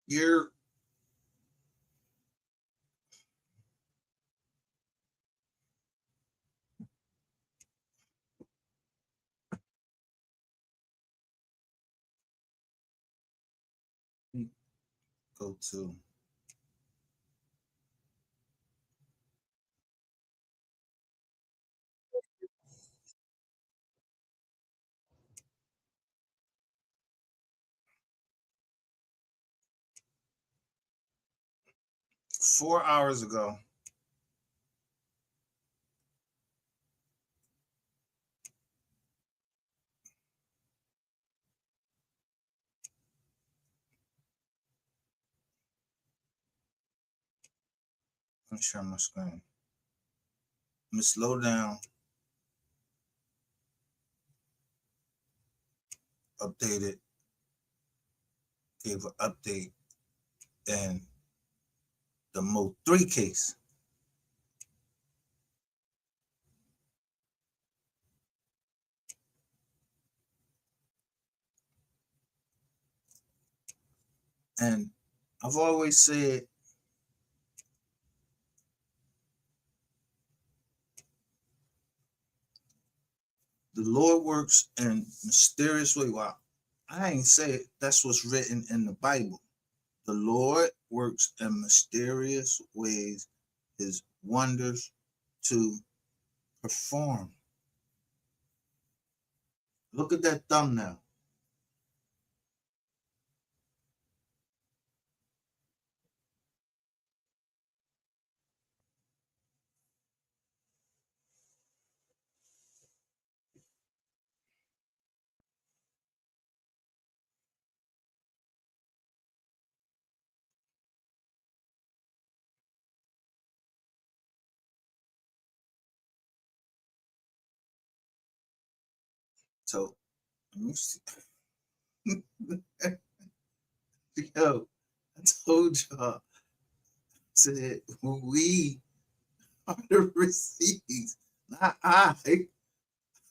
You're go to 4 hours ago. Let me share my screen. Let me slow down. Update it. Gave an update in the MO3 case. And I've always said the Lord works in mysterious way. Well, I ain't say it. That's what's written in the Bible. The Lord works in mysterious ways, his wonders to perform. Look at that thumbnail. So, let me see. Yo, I told y'all, said we are the receipts, not I.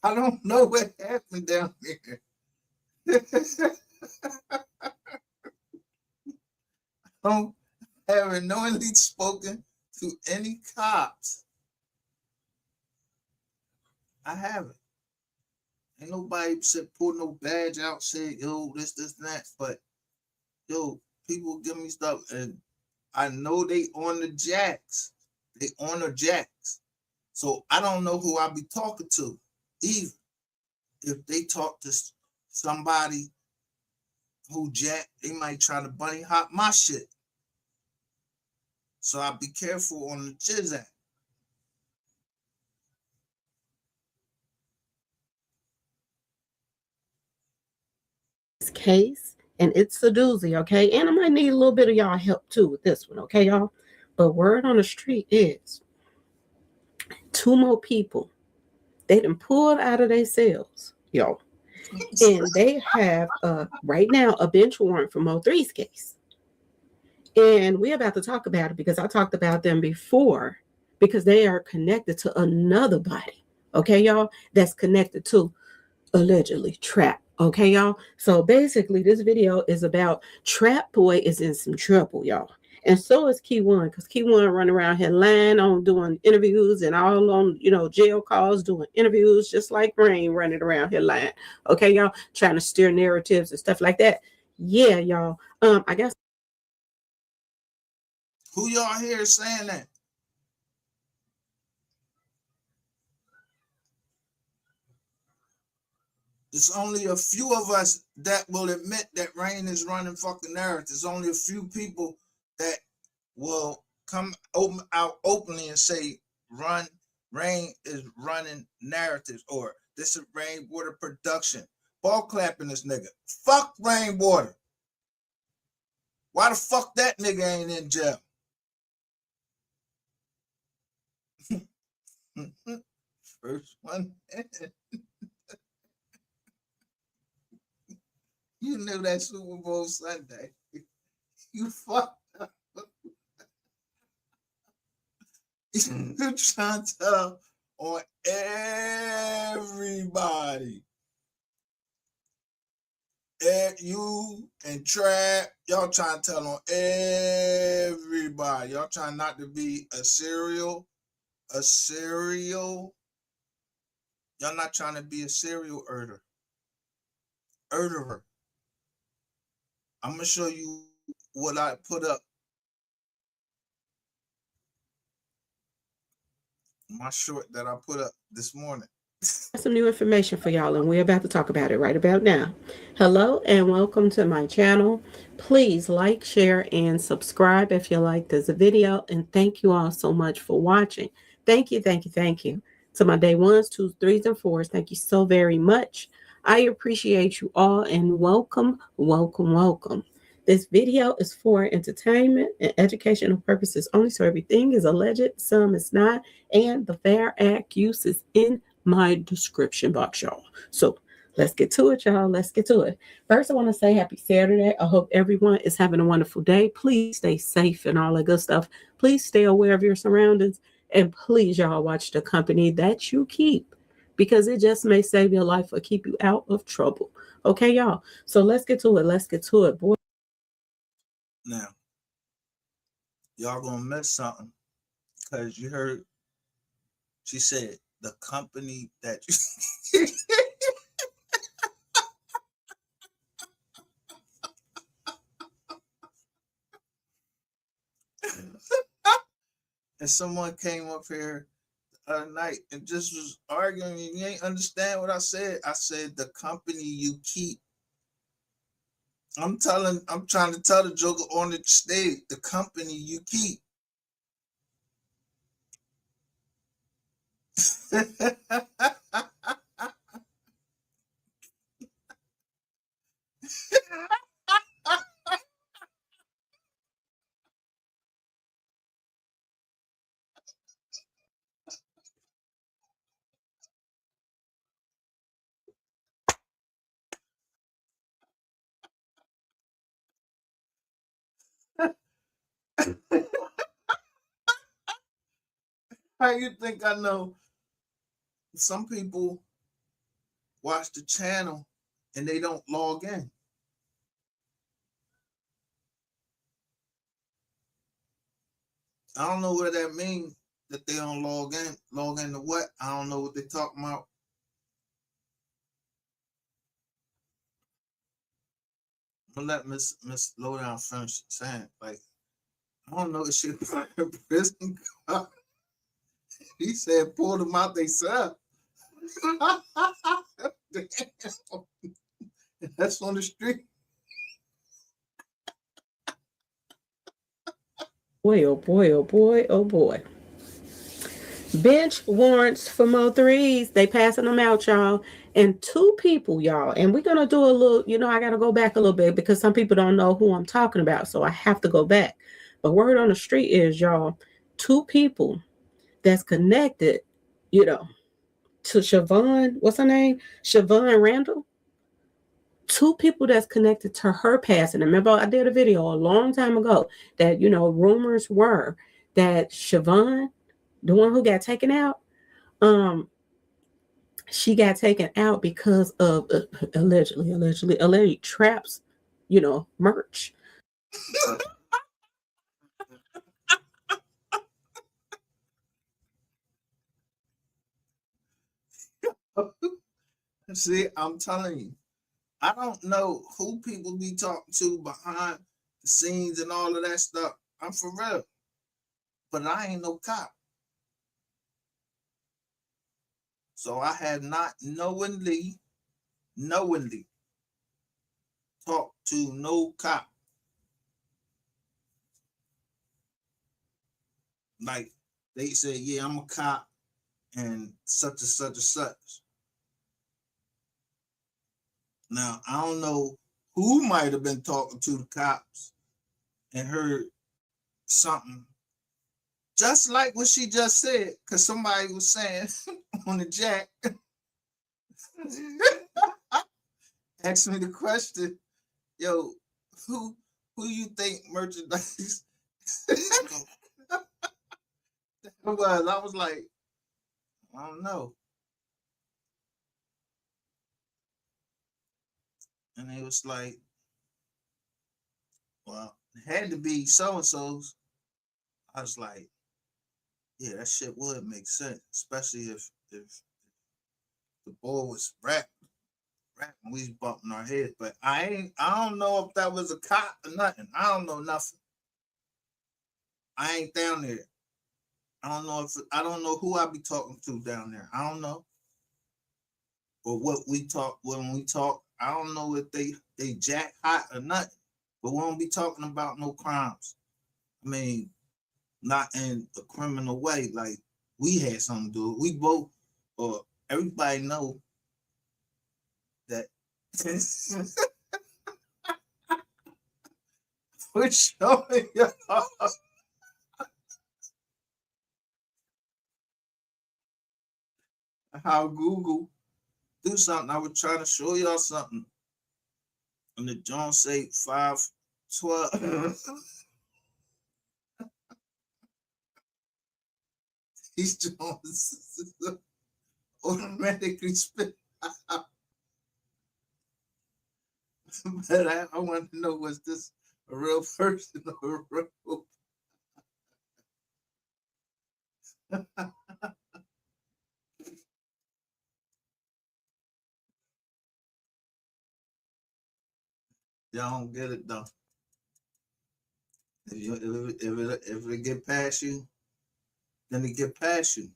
I don't know what happened down there. I don't have knowingly spoken to any cops. I haven't. Ain't nobody said pull no badge out, say yo this and that. But yo, people give me stuff, and I know they on the jacks. They on the jacks. So I don't know who I be talking to either. If they talk to somebody who jack, they might try to bunny hop my shit. So I be careful on the jizz act. Case, and it's a doozy, okay? And I might need a little bit of y'all help too with this one, okay, y'all? But word on the street is two more people they done pulled out of their cells, y'all. And they have right now a bench warrant for MO3's case. And we're about to talk about it because I talked about them before because they are connected to another body, okay, y'all, that's connected to allegedly Trap. Okay, y'all. So basically, this video is about Trap Boy is in some trouble, y'all. And so is Key One, because Key One running around here lying on doing interviews and all on, jail calls, doing interviews, just like Rain running around here lying. Okay, y'all, trying to steer narratives and stuff like that. Yeah, y'all. I guess. Who y'all here saying that? There's only a few of us that will admit that Rain is running fucking narratives. There's only a few people that will come out openly and say Rain is running narratives, or this is Rainwater production. Ball clapping this nigga. Fuck Rainwater. Why the fuck that nigga ain't in jail? First one. You knew that Super Bowl Sunday. You fucked up. You trying to tell on everybody. You and Trap, y'all trying to tell on everybody. Y'all trying not to be a serial. Y'all not trying to be a serial Erderer. I'm gonna show you what I put up. My short that I put up this morning. Some new information for y'all, and we're about to talk about it right about now. Hello, and welcome to my channel. Please like, share, and subscribe if you like this video. And thank you all so much for watching. Thank you, thank you, thank you. To my day ones, twos, threes, and fours, thank you so very much. I appreciate you all, and welcome, welcome, welcome. This video is for entertainment and educational purposes only, so everything is alleged, some is not, and the fair act use is in my description box, y'all. So let's get to it, y'all. Let's get to it. First, I want to say happy Saturday. I hope everyone is having a wonderful day. Please stay safe and all that good stuff. Please stay aware of your surroundings. And please, y'all, watch the company that you keep, because it just may save your life or keep you out of trouble. Okay, y'all. So let's get to it. Let's get to it, boy. Now, y'all gonna miss something because you heard she said the company that you and someone came up here the other night and just was arguing. You ain't understand what I said. I said the company you keep. I'm trying to tell the Joker on the stage, the company you keep. How you think I know? Some people watch the channel and they don't log in. I don't know what that means that they don't log in. Log into what? I don't know what they're talking about. I'm gonna let Miss Lowdown finish saying, like, I don't know if she prison. He said pull them out they self. That's on the street. Boy, oh boy, oh boy, oh boy. Bench warrants for MO3s. They passing them out, y'all. And two people, y'all. And we're gonna do a little, I gotta go back a little bit because some people don't know who I'm talking about. So I have to go back. But word on the street is, y'all, two people that's connected, to Shavon. What's her name? Shavon Randle. Two people that's connected to her passing. Remember, I did a video a long time ago that, rumors were that Shavon, the one who got taken out, she got taken out because of allegedly traps, merch. See, I'm telling you, I don't know who people be talking to behind the scenes and all of that stuff. I'm for real, but I ain't no cop. So I had not knowingly talked to no cop. Like they said, yeah, I'm a cop and such and such and such. Now I don't know who might have been talking to the cops and heard something just like what she just said, because somebody was saying on the jack, asked me the question, yo, who who you think merchandise was? I was like, I don't know. And they was like, well, it had to be so and so's. I was like, yeah, that shit would make sense, especially if the boy was rapping, we was bumping our heads. But I don't know if that was a cop or nothing. I don't know nothing. I ain't down there. I don't know who I be talking to down there. I don't know. Or what we talk when we talk. I don't know if they jack hot or nothing. But we won't be talking about no crimes. I mean, not in a criminal way. Like we had something to do. We both or everybody know that we're showing y'all how Google do something. I was trying to show y'all something. And the Jones say 512. These Jones automatically spit out. But I want to know, was this a real person or a real? Y'all don't get it though. If it get past you, then it get past you.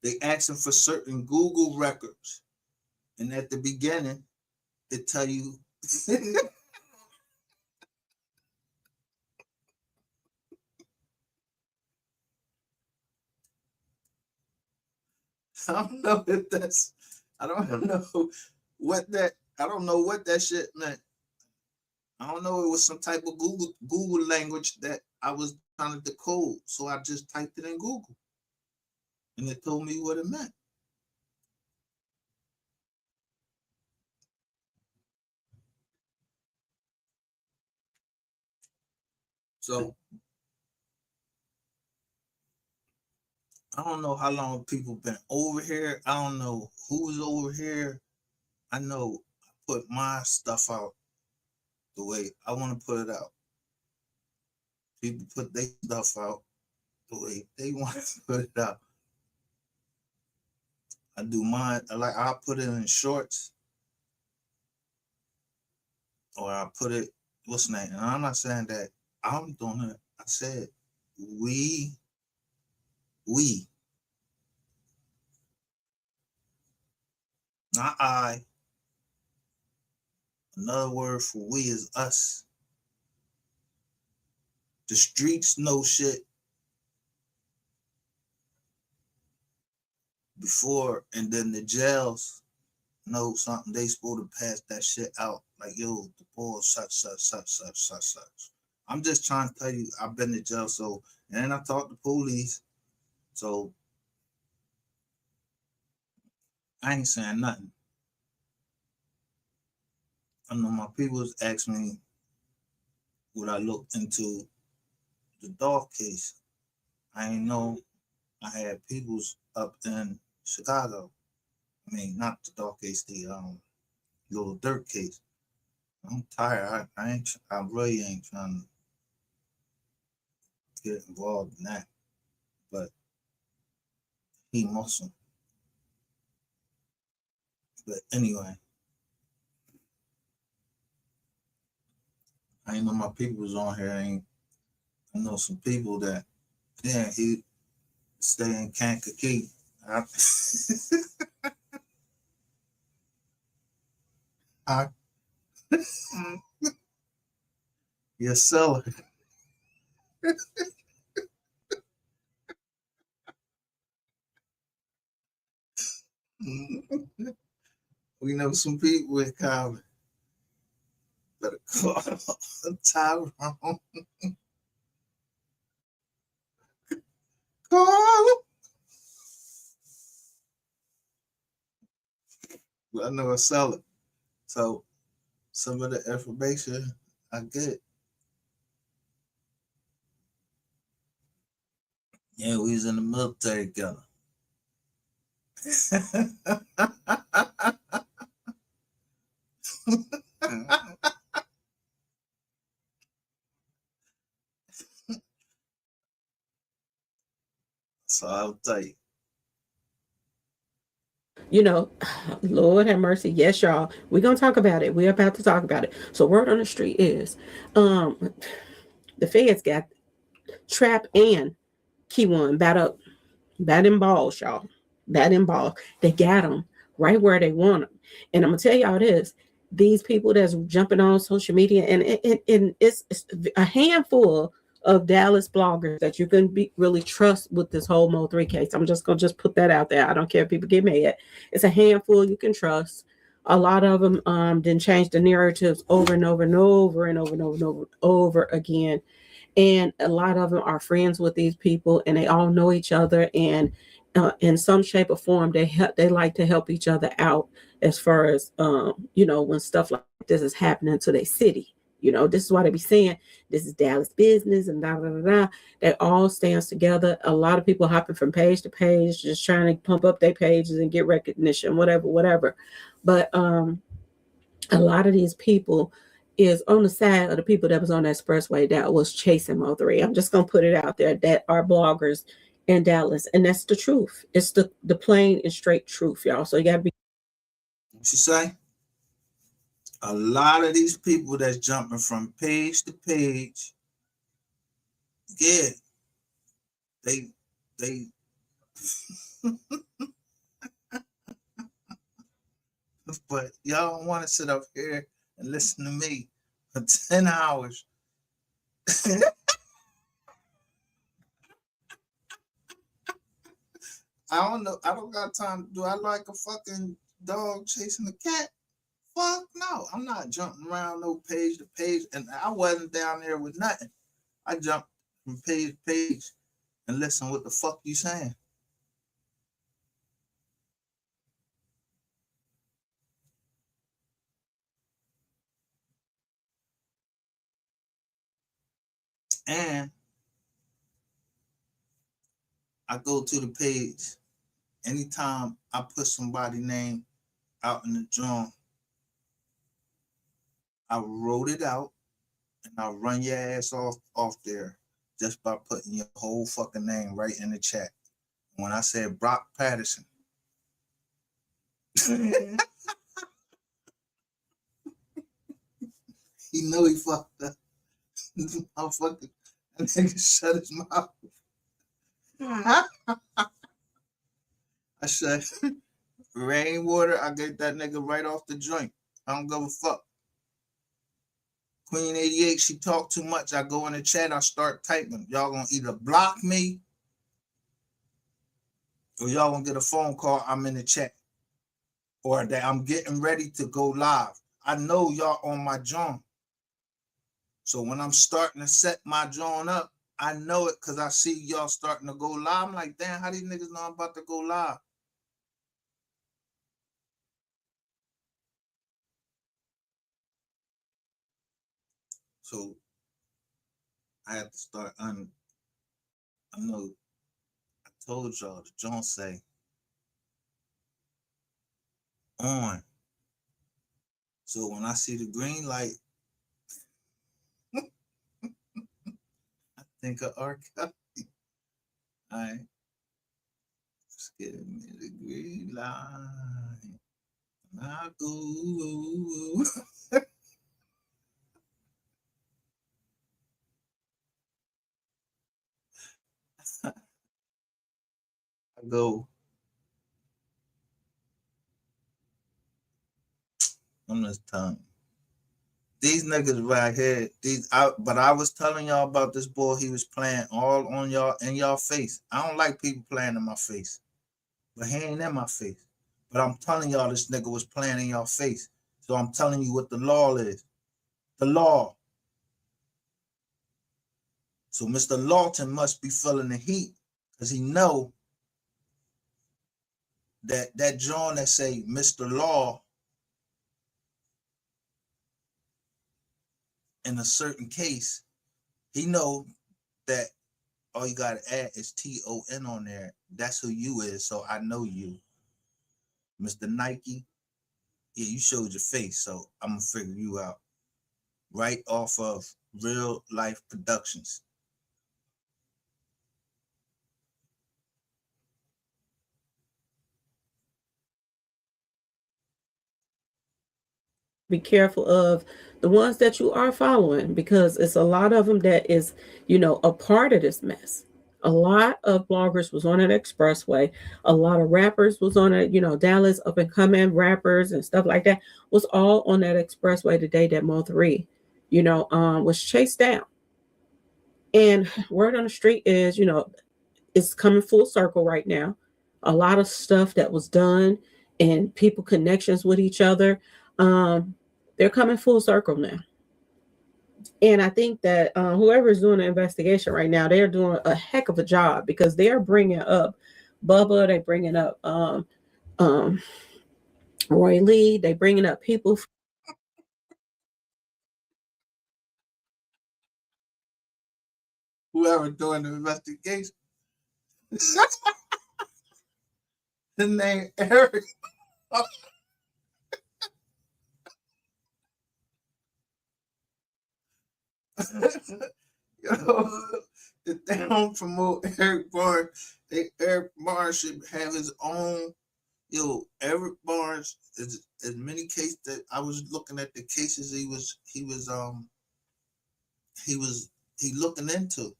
They asking for certain Google records, and at the beginning, it tell you. I don't know if that's. I don't know what that. I don't know what that shit meant. I don't know. It was some type of Google language that I was trying to decode, so I just typed it in Google, and it told me what it meant. So I don't know how long people been over here. I don't know who's over here. I know I put my stuff out the way I want to put it out. People put their stuff out the way they want to put it out. I do mine. Like I put it in shorts, or I put it. What's the name? And I'm not saying that I'm doing it. I said we, we, not I. Another word for we is us. The streets know shit before, and then the jails know something. They supposed to pass that shit out. Like, yo, the boy such. I'm just trying to tell you, I've been to jail, so and I talked to police, so I ain't saying nothing. I know my people asked me would I look into the dog case. I ain't know I had peoples up in Chicago. I mean, not the dog case, the little dirt case. I'm tired. I really ain't trying to get involved in that. But he Muslim. But anyway, I ain't know my people was on here. I know some people that, yeah, he stay in Kankakee. I, I, you're selling. We know some people in common. Better call Tyrone. Call him. I know a seller. So some of the information I get, yeah, we was in the military together. So I'll tell you. You know, Lord have mercy. Yes, y'all. We're gonna talk about it. We're about to talk about it. So word on the street is the feds got Trap and Key One bat up, bat in balls, y'all. Bat in balls. They got them right where they want them. And I'm gonna tell y'all this: these people that's jumping on social media, and it's a handful of Dallas bloggers that you can be really trust with this whole MO3 case. I'm just gonna just put that out there. I don't care if people get mad. It's a handful you can trust. A lot of them didn't change the narratives over and over and over and over and over and over again, and a lot of them are friends with these people and they all know each other, and in some shape or form they like to help each other out as far as when stuff like this is happening to their city. This is why they be saying this is Dallas business and da da da da. They all stands together. A lot of people hopping from page to page just trying to pump up their pages and get recognition, whatever. But a lot of these people is on the side of the people that was on that expressway that was chasing Mo3. I'm just gonna put it out there that are bloggers in Dallas, and that's the truth. It's the plain and straight truth, y'all. So you gotta be. What you say? A lot of these people that's jumping from page to page, yeah, they but y'all don't want to sit up here and listen to me for 10 hours. I don't know. I don't got time. Do I like a fucking dog chasing a cat? Fuck no. I'm not jumping around no page to page. And I wasn't down there with nothing. I jumped from page to page and listen what the fuck you saying. And I go to the page anytime I put somebody name out in the joint. I wrote it out and I run your ass off there just by putting your whole fucking name right in the chat. When I said Brock Patterson, he know he fucked up. I'm fucking that nigga shut his mouth. I said rainwater. I get that nigga right off the joint. I don't give a fuck. Queen 88, she talked too much. I go in the chat, I start typing. Y'all gonna either block me or y'all gonna get a phone call. I'm in the chat. Or that I'm getting ready to go live. I know y'all on my joint. So when I'm starting to set my joint up, I know it because I see y'all starting to go live. I'm like, damn, how these niggas know I'm about to go live? So I have to start I know I told y'all the joint say on. So when I see the green light, I think of R. Kelly. All right. Just give me the green light. I go. I go. I'm just telling you. These niggas right here, but I was telling y'all about this boy. He was playing all on y'all in y'all face. I don't like people playing in my face, but he ain't in my face. But I'm telling y'all, this nigga was playing in y'all face. So I'm telling you what the law is. The law. So Mr. Lawton must be feeling the heat because he know that John that say Mr. Law in a certain case, he know that all you gotta add is TON on there. That's who you is. So I know you, Mr. Nike. Yeah, you showed your face, so I'm gonna figure you out right off of Real Life Productions. Be careful of the ones that you are following, because it's a lot of them that is, a part of this mess. A lot of bloggers was on an expressway. A lot of rappers was on it. Dallas up and coming rappers and stuff like that was all on that expressway the day that MO3, was chased down. And word on the street is, it's coming full circle right now. A lot of stuff that was done and people connections with each other, um, they're coming full circle now. And I think that whoever is doing the investigation right now, they're doing a heck of a job, because they're bringing up Bubba, they bringing up um, Roy Lee, they bringing up people. Whoever doing the investigation, his name Eric. If they don't promote Eric Barnes, Eric Barnes should have his own. Eric Barnes is as many cases that I was looking at the cases he was he looking into.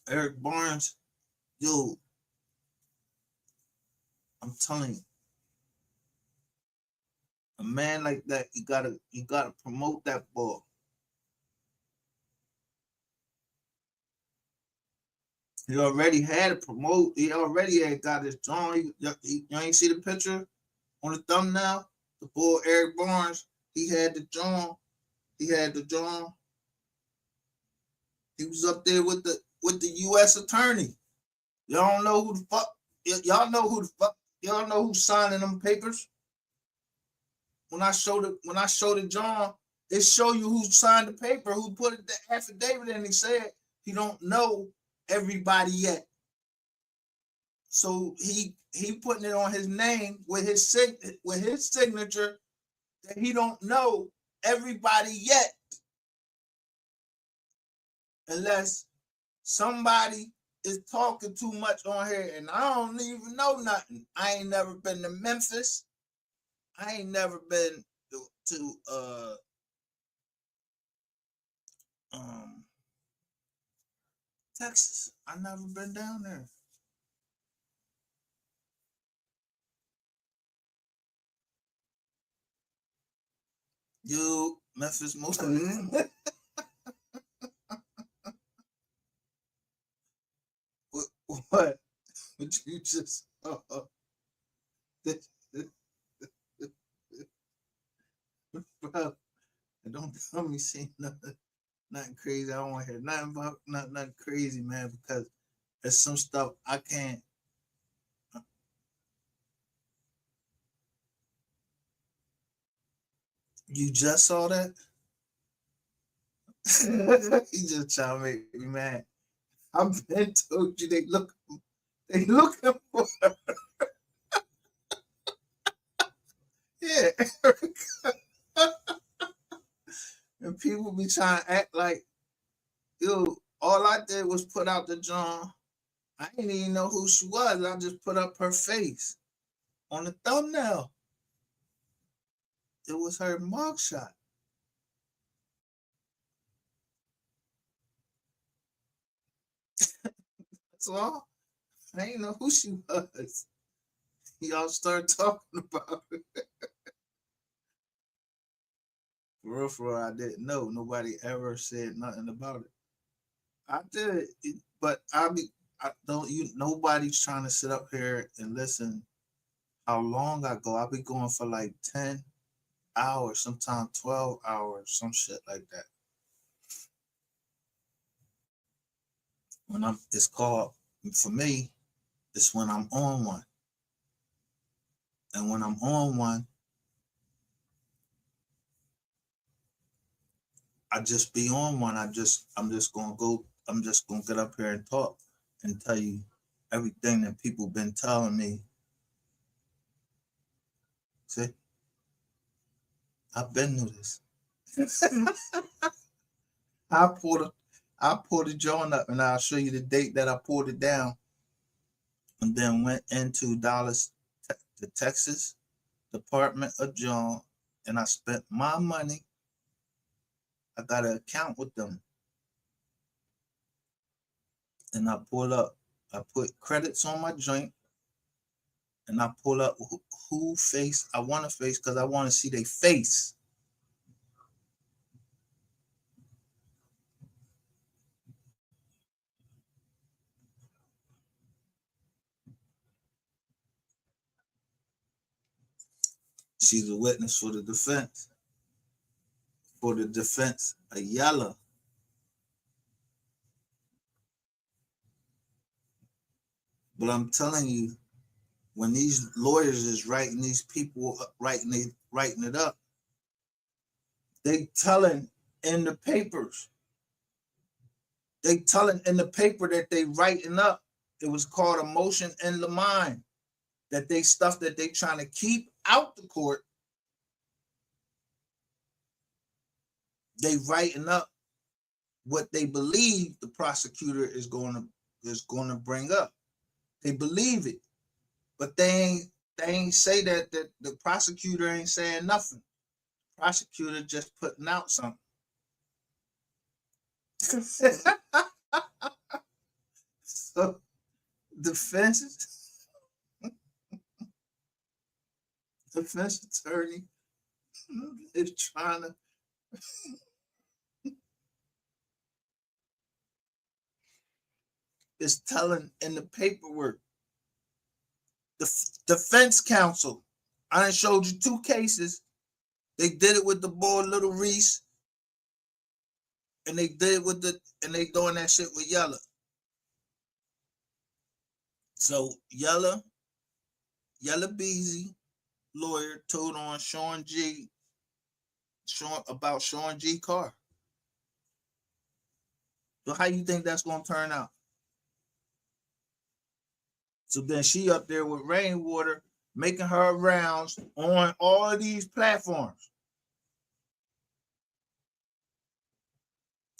Eric Barnes, yo, I'm telling you, a man like that, you gotta promote that ball. He already had it promote. He already had got his drawing. You ain't see the picture on the thumbnail. The boy Eric Barnes, he had the drawing. He had the drawing. He was up there with the U.S. attorney. Y'all don't know who the fuck. Y'all know who the fuck. Y'all know who's signing them papers. When I showed it, John, it show you who signed the paper, who put it, the affidavit in. He said he don't know everybody yet. So he putting it on his name with his signature that he don't know everybody yet, unless somebody is talking too much on here and I don't even know nothing. I ain't never been to Memphis. I ain't never been to um Texas. I never been down there. You Memphis most what what would you just bro, don't tell me see nothing crazy. I don't want to hear nothing about nothing crazy, man, because there's some stuff I can't. You just saw that? He just trying to make me mad. I've been told you they looking for yeah. And people be trying to act like yo, all I did was put out the John. I didn't even know who she was. I just put up her face on the thumbnail. It was her mugshot. That's all. I didn't know who she was. Y'all start talking about it. For real, I didn't know. Nobody ever said nothing about it. I did, but I don't. Nobody's trying to sit up here and listen. How long I go? I'll be going for like 10 hours, sometimes 12 hours, some shit like that. It's called for me. It's when I'm on one, and when I'm on one, I just be on one. I'm just gonna go. I'm just gonna get up here and talk and tell you everything that people been telling me See, I've been through this. I pulled the joint up, and I'll show you the date that I pulled it down, and then went into Dallas, the Texas Department of John, and I spent my money. I got an account with them, and I pull up. I put credits on my joint, and I pull up who face I want to face because I want to see their face. She's a witness for the defense. For the defense, a yeller. But I'm telling you, when these lawyers is writing these people writing it up, they telling in the papers. They telling in the paper that they writing up. It was called a motion in the mind. That they stuff that they trying to keep out the court. They writing up what they believe the prosecutor is going to bring up. They believe it, but they ain't say that the prosecutor ain't saying nothing. The prosecutor just putting out something. So defense attorney is trying to is telling in the paperwork. The defense counsel, I done showed you 2 cases. They did it with the boy Little Reese, and they did it and they doing that shit with Yella. So Yella Beezy, lawyer, told on Sean about Sean G. car. So how you think that's gonna turn out? So then she up there with Rainwater making her rounds on all of these platforms.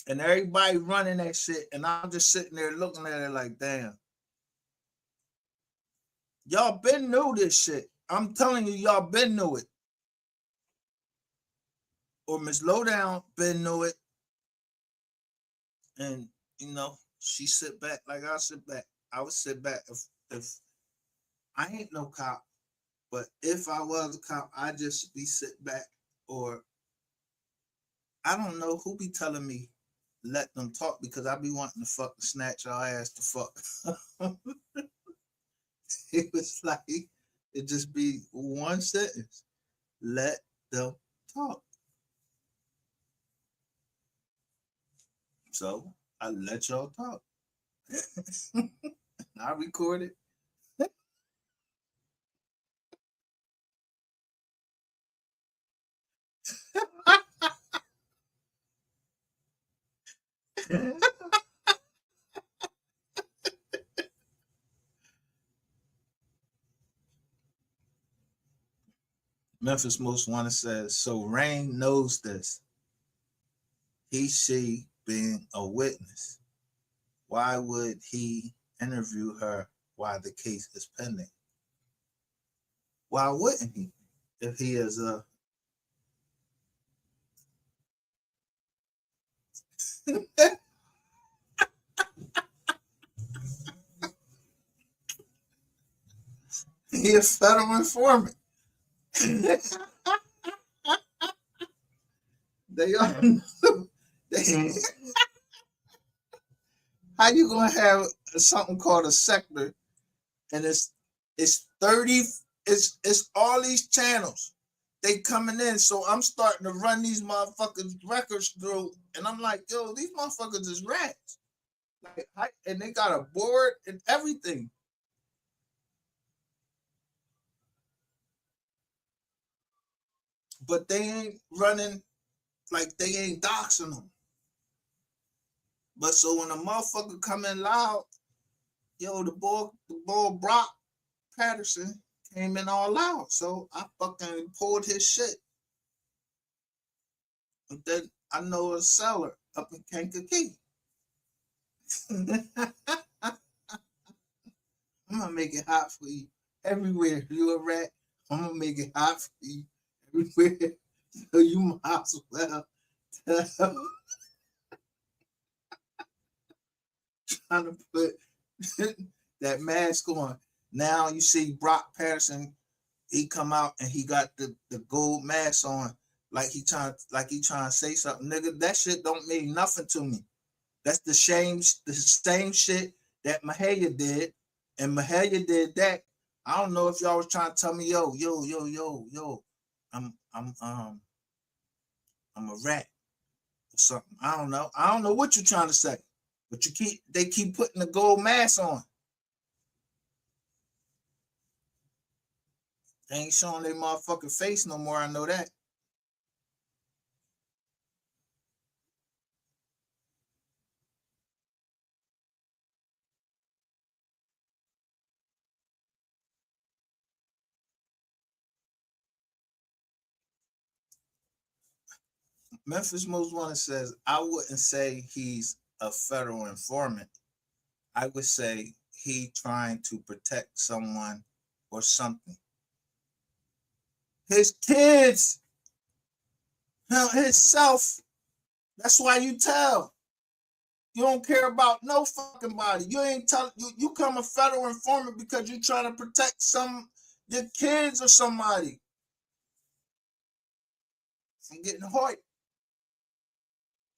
And everybody running that shit. And I'm just sitting there looking at it like, damn. Y'all been knew this shit. I'm telling you, y'all been knew it. Or Miss Lowdown been knew it. And, she sit back like I sit back. I would sit back if I ain't no cop, but if I was a cop, I'd just be sit back, or I don't know who be telling me let them talk because I be wanting to fucking snatch our ass to fuck. It was like it just be one sentence. Let them talk. So I let y'all talk. I recorded. Memphis Most Wanted says, so Rain knows this. She being a witness. Why would he interview her while the case is pending? Why wouldn't he? If he is a he a federal informant. They are. How you gonna have something called a sector, and it's 30, it's all these channels. They coming in, so I'm starting to run these motherfuckers records through, and I'm like, yo, these motherfuckers is rats. Like, and they got a board and everything. But they ain't running, like they ain't doxing them. But so when a motherfucker come in loud, yo, the boy Brock Patterson came in all out. So I fucking pulled his shit. And then I know a seller up in Kankakee. I'm gonna make it hot for you everywhere. You a rat. I'm gonna make it hot for you everywhere. So you might as well trying to put that mask on. Now you see Brock Patterson. He come out and he got the gold mask on, like he trying to say something, nigga. That shit don't mean nothing to me. That's the same shit that Mahalia did, and Mahalia did that. I don't know if y'all was trying to tell me, yo, I'm I'm a rat or something. I don't know. I don't know what you're trying to say, but they keep putting the gold mask on. They ain't showing their motherfucking face no more. I know that. Memphis Most Wanted says, I wouldn't say he's a federal informant. I would say he trying to protect someone or something. His kids, himself. That's why you tell. You don't care about no fucking body. You ain't tell you come a federal informant because you trying to protect your kids or somebody from getting hurt.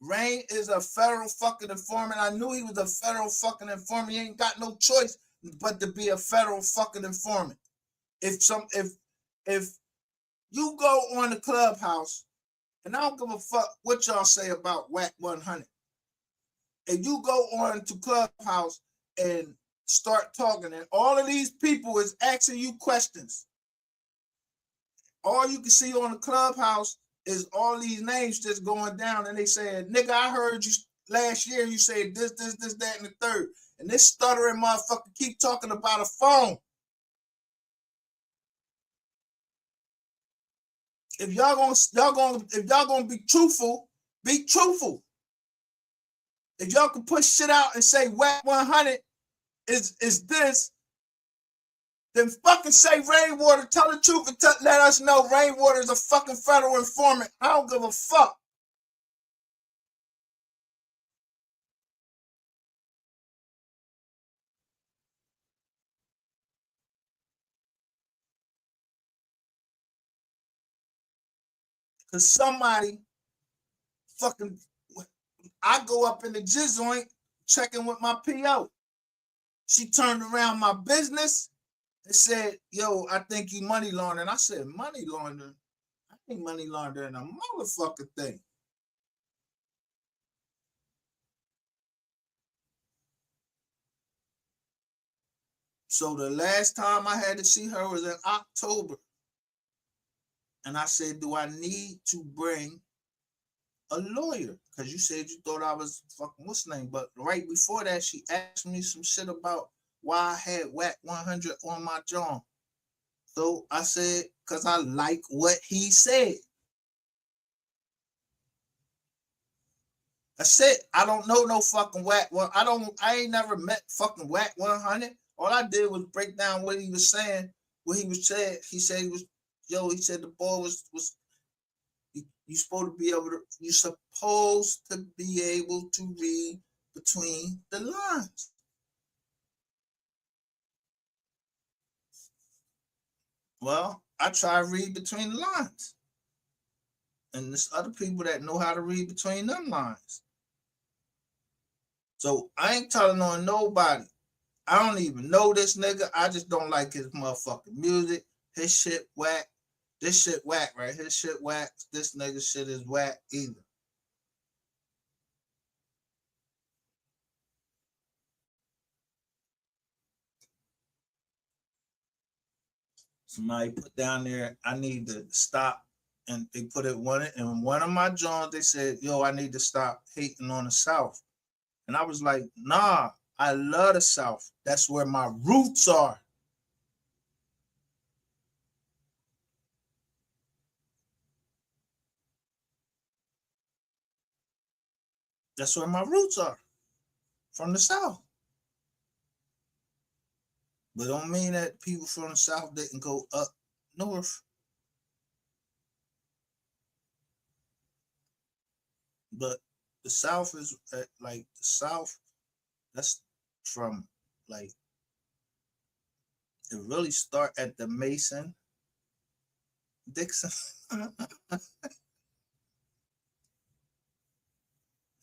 Rain is a federal fucking informant. I knew he was a federal fucking informant. He ain't got no choice but to be a federal fucking informant. If you go on the Clubhouse, and I don't give a fuck what y'all say about WAC 100. If you go on to Clubhouse and start talking, and all of these people is asking you questions, all you can see on the Clubhouse is all these names just going down, and they saying, nigga, I heard you last year, you said this, that, and the third. And this stuttering motherfucker keep talking about a phone. If y'all gonna be truthful, be truthful. If y'all can push shit out and say WAC 100 is this, then fucking say Rainwater, tell the truth and let us know Rainwater is a fucking federal informant. I don't give a fuck. Cause somebody fucking, I go up in the jizz joint checking with my PO. She turned around my business and said, yo, I think you money laundering. I said, money laundering? I ain't money laundering a motherfucking thing. So the last time I had to see her was in October. And I said, do I need to bring a lawyer? Because you said you thought I was fucking what's name. But right before that, she asked me some shit about why I had WAC 100 on my jaw. So I said, because I like what he said. That's it. I don't know no fucking WAC. Well, I ain't never met fucking WAC 100. All I did was break down what he was saying, what he was saying. He said he was, he said the boy was you supposed to be able to read between the lines. Well, I try to read between the lines. And there's other people that know how to read between them lines. So I ain't telling on nobody. I don't even know this nigga. I just don't like his motherfucking music. His shit whack. This shit whack, right? His shit whack. This nigga shit is whack either. Somebody put down there, I need to stop. And they put it in one of my joints. They said, yo, I need to stop hating on the South. And I was like, nah, I love the South. That's where my roots are. That's where my roots are, from the South. But don't mean that people from the South didn't go up north. But the South is like the South. That's from like it really start at the Mason Dixon.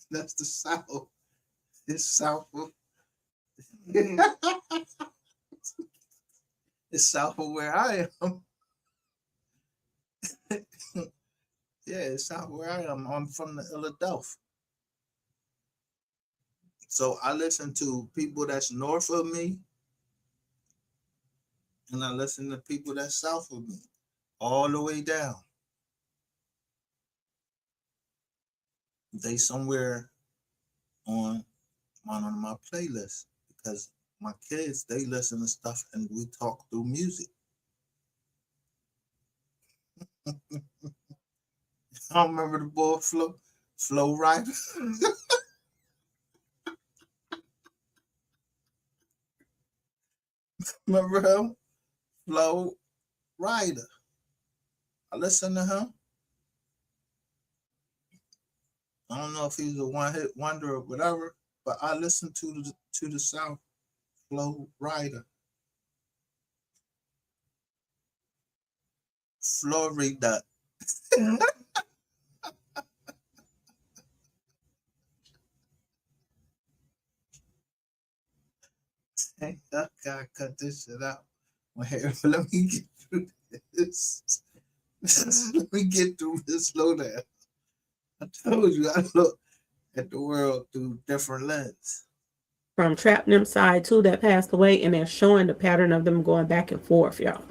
That's the South. It's south of it's south of where I am. Yeah, it's south where I am. I'm from the Philadelphia. So I listen to people that's north of me, and I listen to people that's south of me, all the way down. They somewhere on one of my playlists because my kids they listen to stuff and we talk through music. I remember the boy Flow Rider. Remember him? Flow Rider. I listen to him. I don't know if he's a one hit wonder or whatever, but I listen to the South Flow Rider. Florida. Hey, I gotta cut this shit out. Wait, let me get through this. Let me get through this slow down. I told you I look at the world through different lens. From Trap them side too that passed away, and they're showing the pattern of them going back and forth, y'all.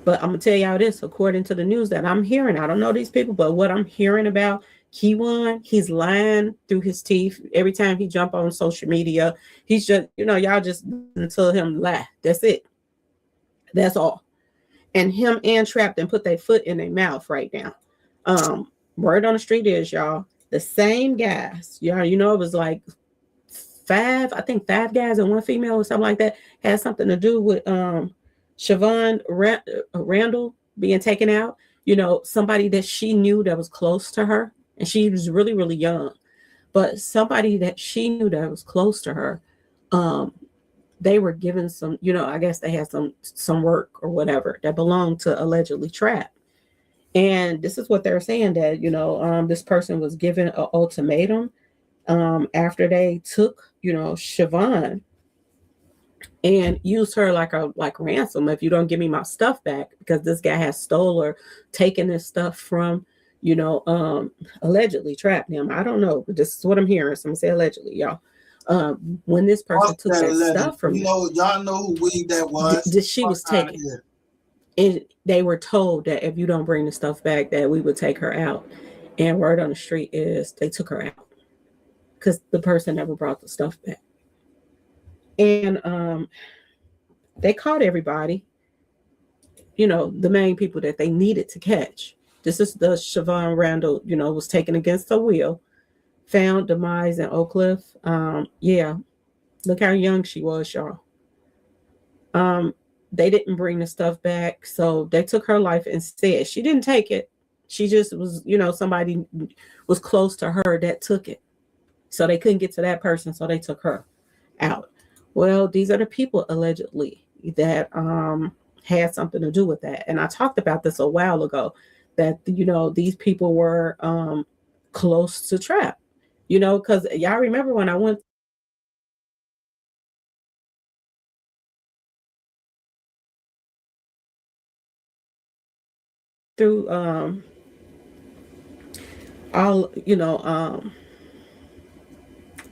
But I'm gonna tell y'all this, according to the news that I'm hearing, I don't know these people, but what I'm hearing about Keyone, he's lying through his teeth every time he jump on social media. He's just, y'all just until him lie. That's it. That's all. And him and Trapped and put their foot in their mouth right now. Word on the street is, y'all, the same guys. Y'all, it was like five guys and one female or something like that, had something to do with Shavon Randle being taken out. Somebody that she knew that was close to her, and she was really, really young, but somebody that she knew that was close to her, they were given some, I guess they had some work or whatever that belonged to allegedly Trap. And this is what they're saying, that, this person was given an ultimatum after they took, Shavon and used her like ransom. If you don't give me my stuff back, because this guy has stole or taken this stuff from, allegedly Trapped him. I don't know, but this is what I'm hearing. Someone say allegedly, y'all. When this person took that stuff from y'all know who weed that was. She was taken. And they were told that if you don't bring the stuff back, that we would take her out. And word on the street is they took her out because the person never brought the stuff back. And they caught everybody, the main people that they needed to catch. This is the Shavon Randle, was taken against her will, found demise in Oak Cliff. Yeah, look how young she was, y'all. They didn't bring the stuff back, so they took her life instead. She didn't take it. She just was, somebody was close to her that took it. So they couldn't get to that person, so they took her out. Well, these are the people allegedly that had something to do with that. And I talked about this a while ago, that, these people were close to Trap, because y'all remember when I went through all,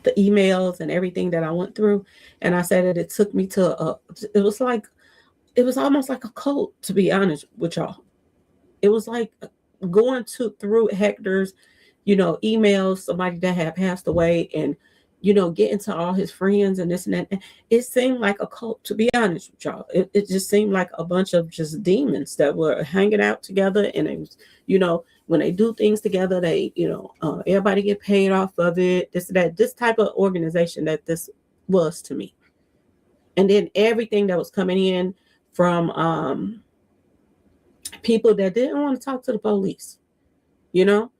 the emails and everything that I went through, and I said that it took me to it was almost like a cult, to be honest with y'all. It was like going through Hector's, emails, somebody that had passed away, and getting to all his friends and this and that. It seemed like a cult, to be honest with y'all. It just seemed like a bunch of just demons that were hanging out together, and it was, when they do things together, they, everybody get paid off of it. This type of organization that this was to me. And then everything that was coming in from people that didn't want to talk to the police, you know.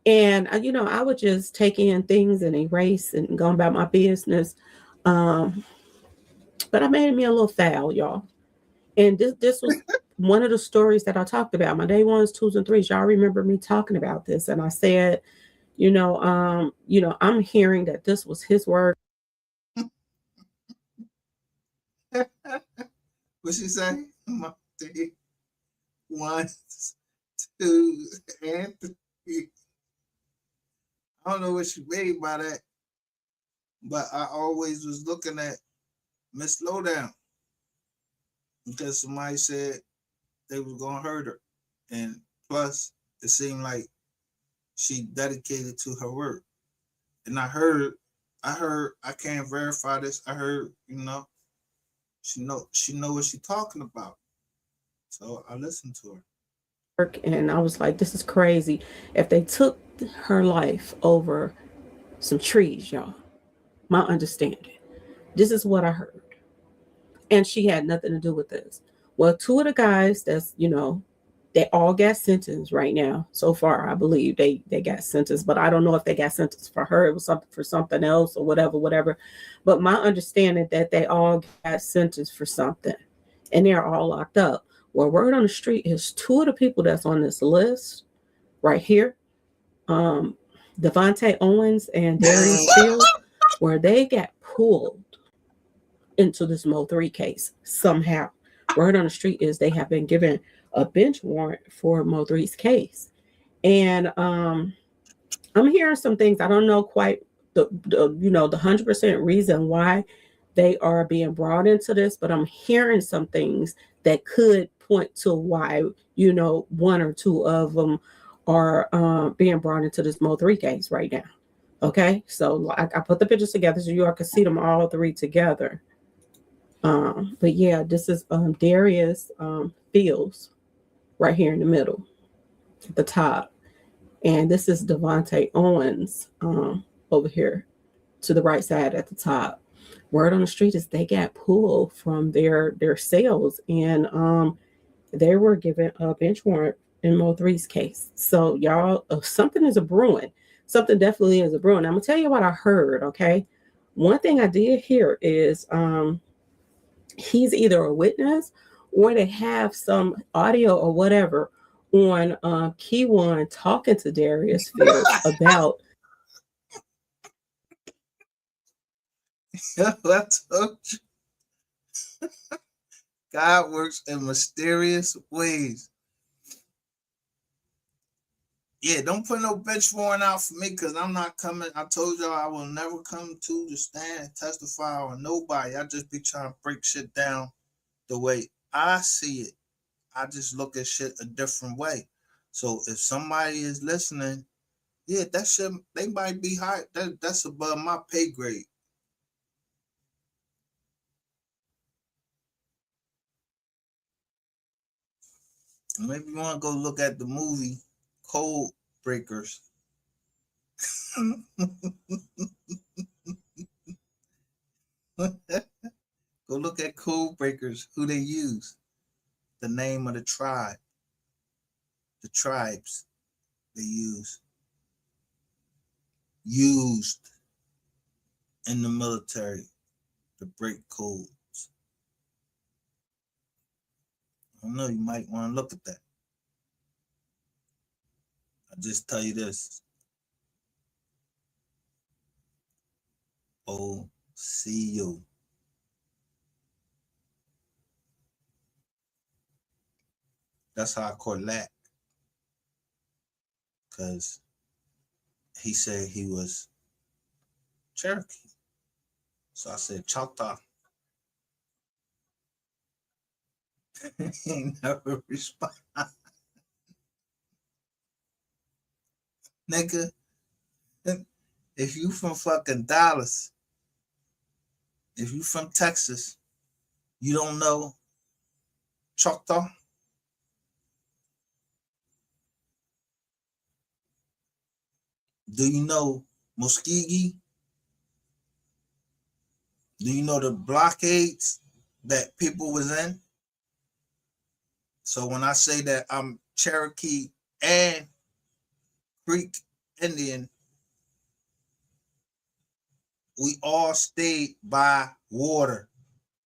And I would just take in things and erase and go about my business. Um, but I made me a little foul, y'all. And this was one of the stories that I talked about. My day ones, twos, and threes. Y'all remember me talking about this, and I said, I'm hearing that this was his word. What she say? My day one, two, and three. I don't know what she made by that, but I always was looking at Miss Lowdown because somebody said they was gonna hurt her, and plus it seemed like she dedicated to her work. And I can't verify this. I heard, she know what she talking about. So I listened to her. And I was like, this is crazy. If they took her life over some trees, y'all, my understanding. This is what I heard. And she had nothing to do with this. Well, two of the guys they all got sentenced right now. So far, I believe they got sentenced, but I don't know if they got sentenced for her. It was something for something else or whatever. But my understanding that they all got sentenced for something, and they're all locked up. Well, word on the street is two of the people that's on this list right here, um, Devontae Owens and Darius Fields, where they got pulled into this MO3 case somehow. Word on the street is they have been given a bench warrant for MO3's case. And I'm hearing some things. I don't know quite the 100% reason why they are being brought into this, but I'm hearing some things that could point to why one or two of them are being brought into this MO3 case right now. Okay, so I put the pictures together so you all can see them all three together. But yeah, this is Darius Fields right here in the middle, at the top. And this is Devontae Owens over here to the right side at the top. Word on the street is they got pulled from their cells, and they were given a bench warrant in Mo3's case. So y'all, something is a brewing. Something definitely is a brewing. I'm gonna tell you what I heard. Okay, one thing I did hear is he's either a witness or they have some audio or whatever on Key One talking to Darius Fields about. I told you. God works in mysterious ways. Yeah, don't put no bench warrant out for me because I'm not coming. I told y'all I will never come to the stand and testify on nobody. I just be trying to break shit down the way I see it. I just look at shit a different way. So if somebody is listening, yeah, that shit they might be high. That's above my pay grade. Maybe you want to go look at the movie Code Breakers. Go look at Code Breakers, who they use, the name of the tribe, the tribes they used in the military to break codes. I don't know, you might want to look at that. I'll just tell you this. Oh, see you. That's how I caught Lack. Because he said he was Cherokee. So I said Choctaw. He never responded. Nigga, if you from fucking Dallas, if you from Texas, you don't know Choctaw? Do you know Muskegee? Do you know the blockades that people was in? So when I say that I'm Cherokee and Creek Indian, we all stayed by water.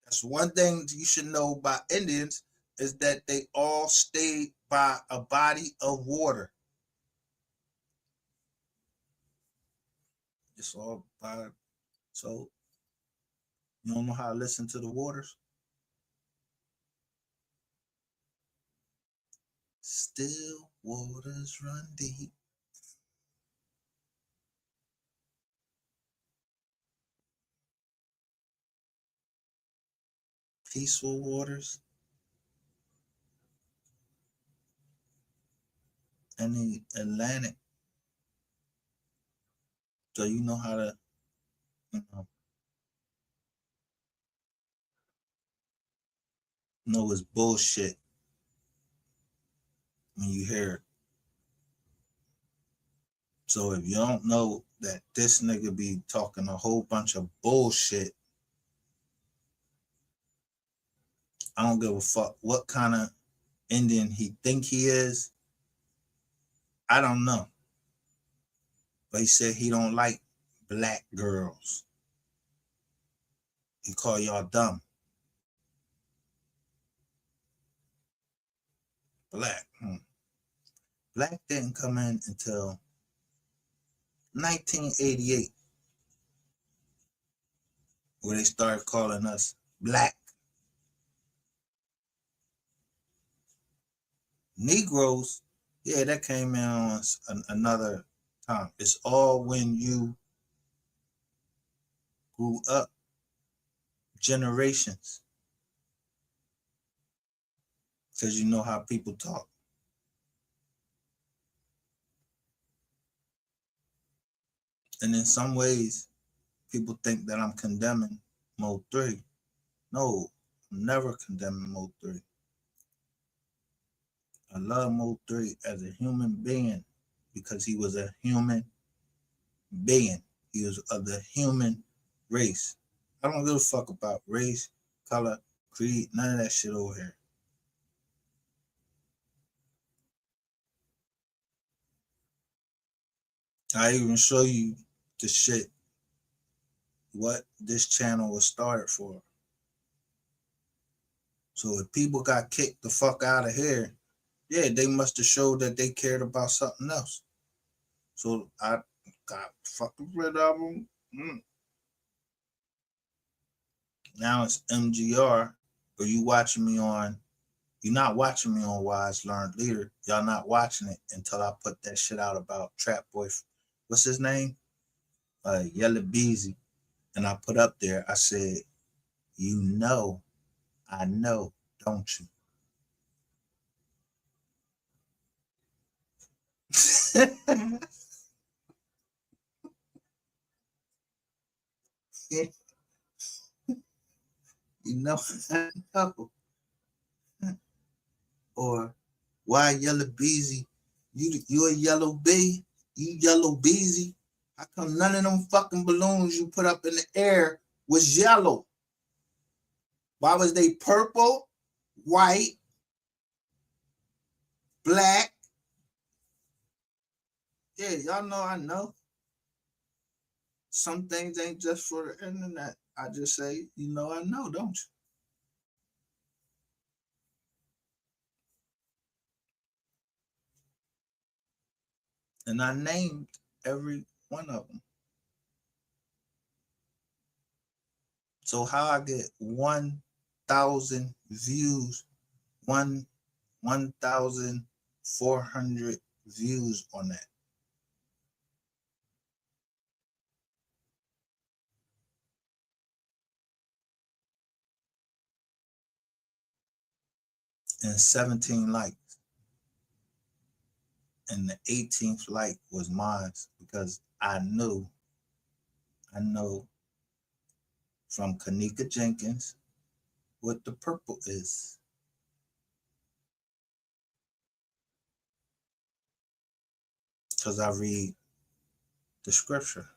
That's one thing you should know about Indians is that they all stayed by a body of water. It's all by, so you don't know how to listen to the waters? Still waters run deep. Peaceful waters. And the Atlantic. So you know how to, you know it's bullshit when you hear it. So if you don't know that this nigga be talking a whole bunch of bullshit, I don't give a fuck what kind of Indian he think he is. I don't know. But he said he don't like black girls. He call y'all dumb. Black. Black didn't come in until 1988, where they started calling us black. Negroes, yeah, that came in on another time. It's all when you grew up generations, because you know how people talk. And in some ways, people think that I'm condemning MO3. No, I'm never condemning MO3. I love MO3 as a human being because he was a human being. He was of the human race. I don't give a fuck about race, color, creed, none of that shit over here. I even show you the shit, what this channel was started for. So if people got kicked the fuck out of here, yeah, they must have showed that they cared about something else. So I got fucking rid of them. Now it's MGR, or you watching me on, you're not watching me on Wise Learned Leader. Y'all not watching it until I put that shit out about Trap Boy. What's his name? Yellow Beezy. And I put up there, I said, you know, I know, don't you? You know, I know. Or why Yellow Beezy? You a yellow bee? You yellow beezy? How come none of them fucking balloons you put up in the air was yellow? Why was they purple, white, black? Yeah, y'all know I know. Some things ain't just for the internet. I just say, you know I know, don't you? And I named every one of them. So how I get 1,000 views, 1,400 views on that? And 17 likes. And the 18th like was mine because I know from Kanika Jenkins what the purple is. Because I read the scripture.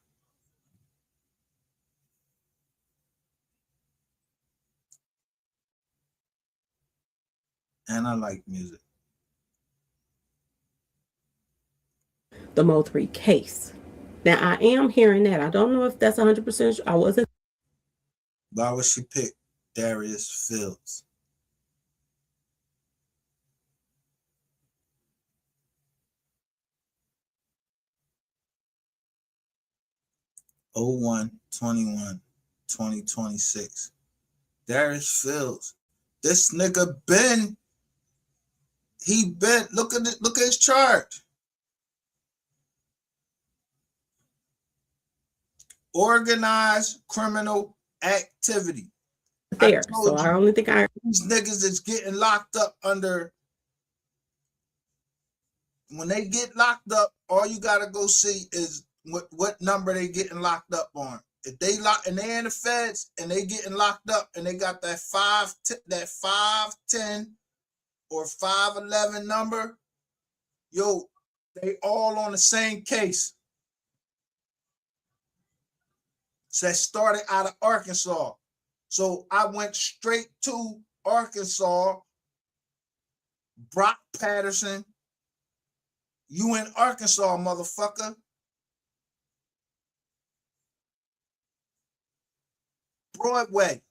And I like music. The MO3 case. Now I am hearing that. I don't know if that's 100% sure. I wasn't. Why would she pick Darius Fields? Oh 01/21/2026. Darius Fields. This nigga been. He been. Look at it. Look at his chart. Organized criminal activity. There. So I only think these niggas is getting locked up under. When they get locked up, all you gotta go see is what number they getting locked up on. If they lock and they in the feds and they getting locked up and they got that 510 or 511 number, yo, they all on the same case. So that started out of Arkansas. So I went straight to Arkansas. Brock Patterson, you in Arkansas, motherfucker. Broadway,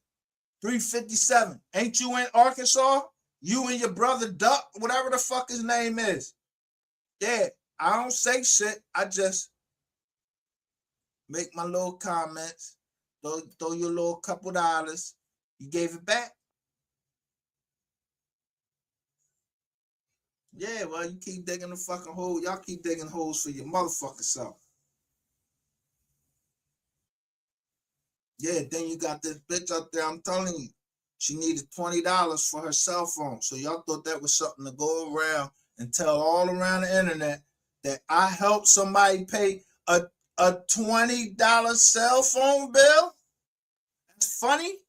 357. Ain't you in Arkansas? You and your brother Duck, whatever the fuck his name is. Yeah, I don't say shit. I just make my little comments, throw your little couple dollars. You gave it back? Yeah, well, you keep digging the fucking hole. Y'all keep digging holes for your motherfucking self. Yeah, then you got this bitch out there, I'm telling you. She needed $20 for her cell phone. So y'all thought that was something to go around and tell all around the internet that I helped somebody pay a $20 cell phone bill? That's funny.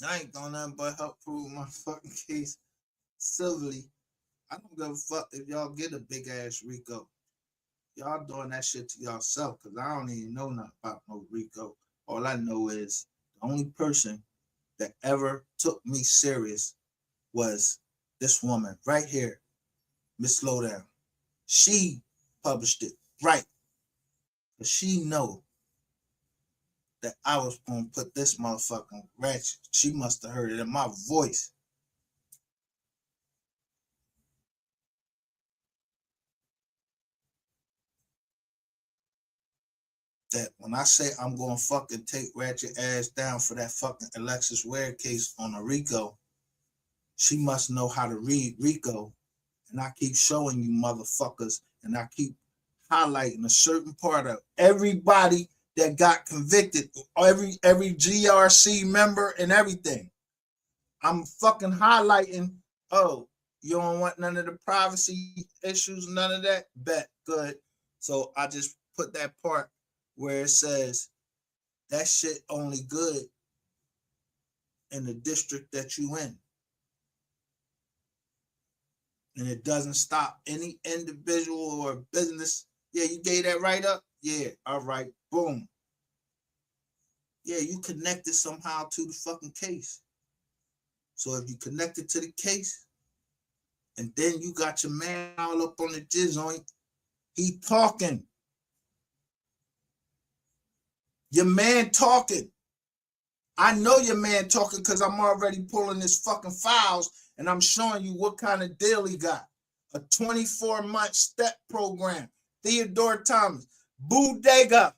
I ain't gonna nothing but help prove my fucking case civilly. I don't give a fuck if y'all get a big ass Rico. Y'all doing that shit to yourself because I don't even know nothing about no Rico. All I know is the only person that ever took me serious was this woman right here, Miss Lowdown. She published it right. But she know that I was gonna put this motherfucking ratchet. She must have heard it in my voice. That when I say I'm gonna fucking take ratchet ass down for that fucking Alexis Ware case on a Rico, she must know how to read Rico. And I keep showing you motherfuckers, and I keep highlighting a certain part of everybody that got convicted, every GRC member and everything. I'm fucking highlighting, oh, you don't want none of the privacy issues, none of that? Bet, good. So I just put that part where it says that shit only good in the district that you in. And it doesn't stop any individual or business. Yeah, you gave that right up? Yeah, all right, boom. Yeah, you connected somehow to the fucking case. So if you connected to the case, and then you got your man all up on the jizz joint, he talking. Your man talking. I know your man talking because I'm already pulling his fucking files and I'm showing you what kind of deal he got. A 24-month step program. Theodore Thomas. Bodega.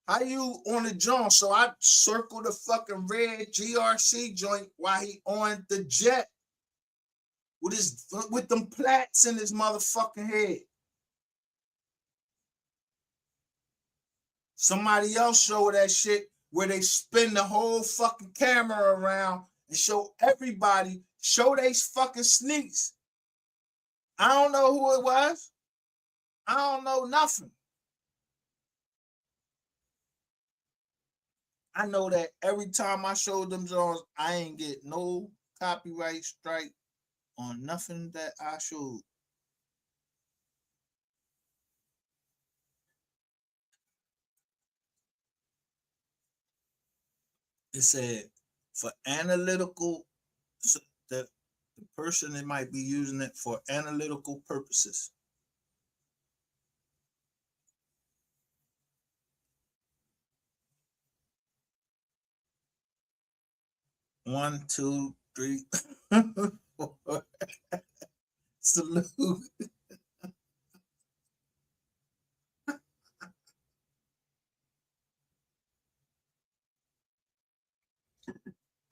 How you on the joint? So I circle the fucking red GRC joint while he on the jet with them plaits in his motherfucking head. Somebody else show that shit where they spin the whole fucking camera around and show everybody show they fucking sneaks. I don't know who it was. I don't know nothing. I know that every time I showed them Jones, I ain't get no copyright strike on nothing that I showed. It said for analytical, the person that might be using it for analytical purposes. One, two, three, four. Salute.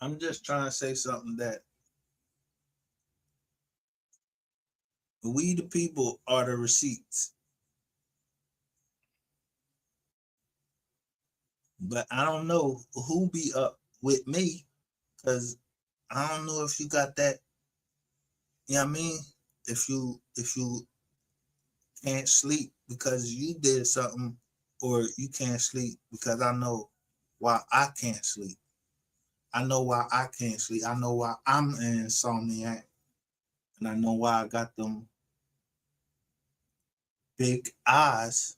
I'm just trying to say something that we the people are the receipts. But I don't know who be up with me because I don't know if you got that. You know what I mean? If you can't sleep because you did something, or you can't sleep because I know why I can't sleep. I know why I can't sleep. I know why I'm an insomniac. And I know why I got them big eyes.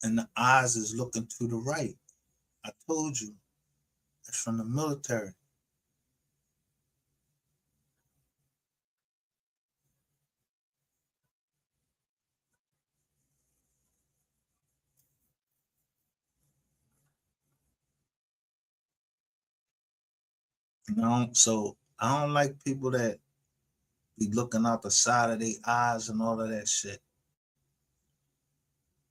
And the eyes is looking to the right. I told you. It's from the military. You know, so I don't like people that be looking out the side of their eyes and all of that shit.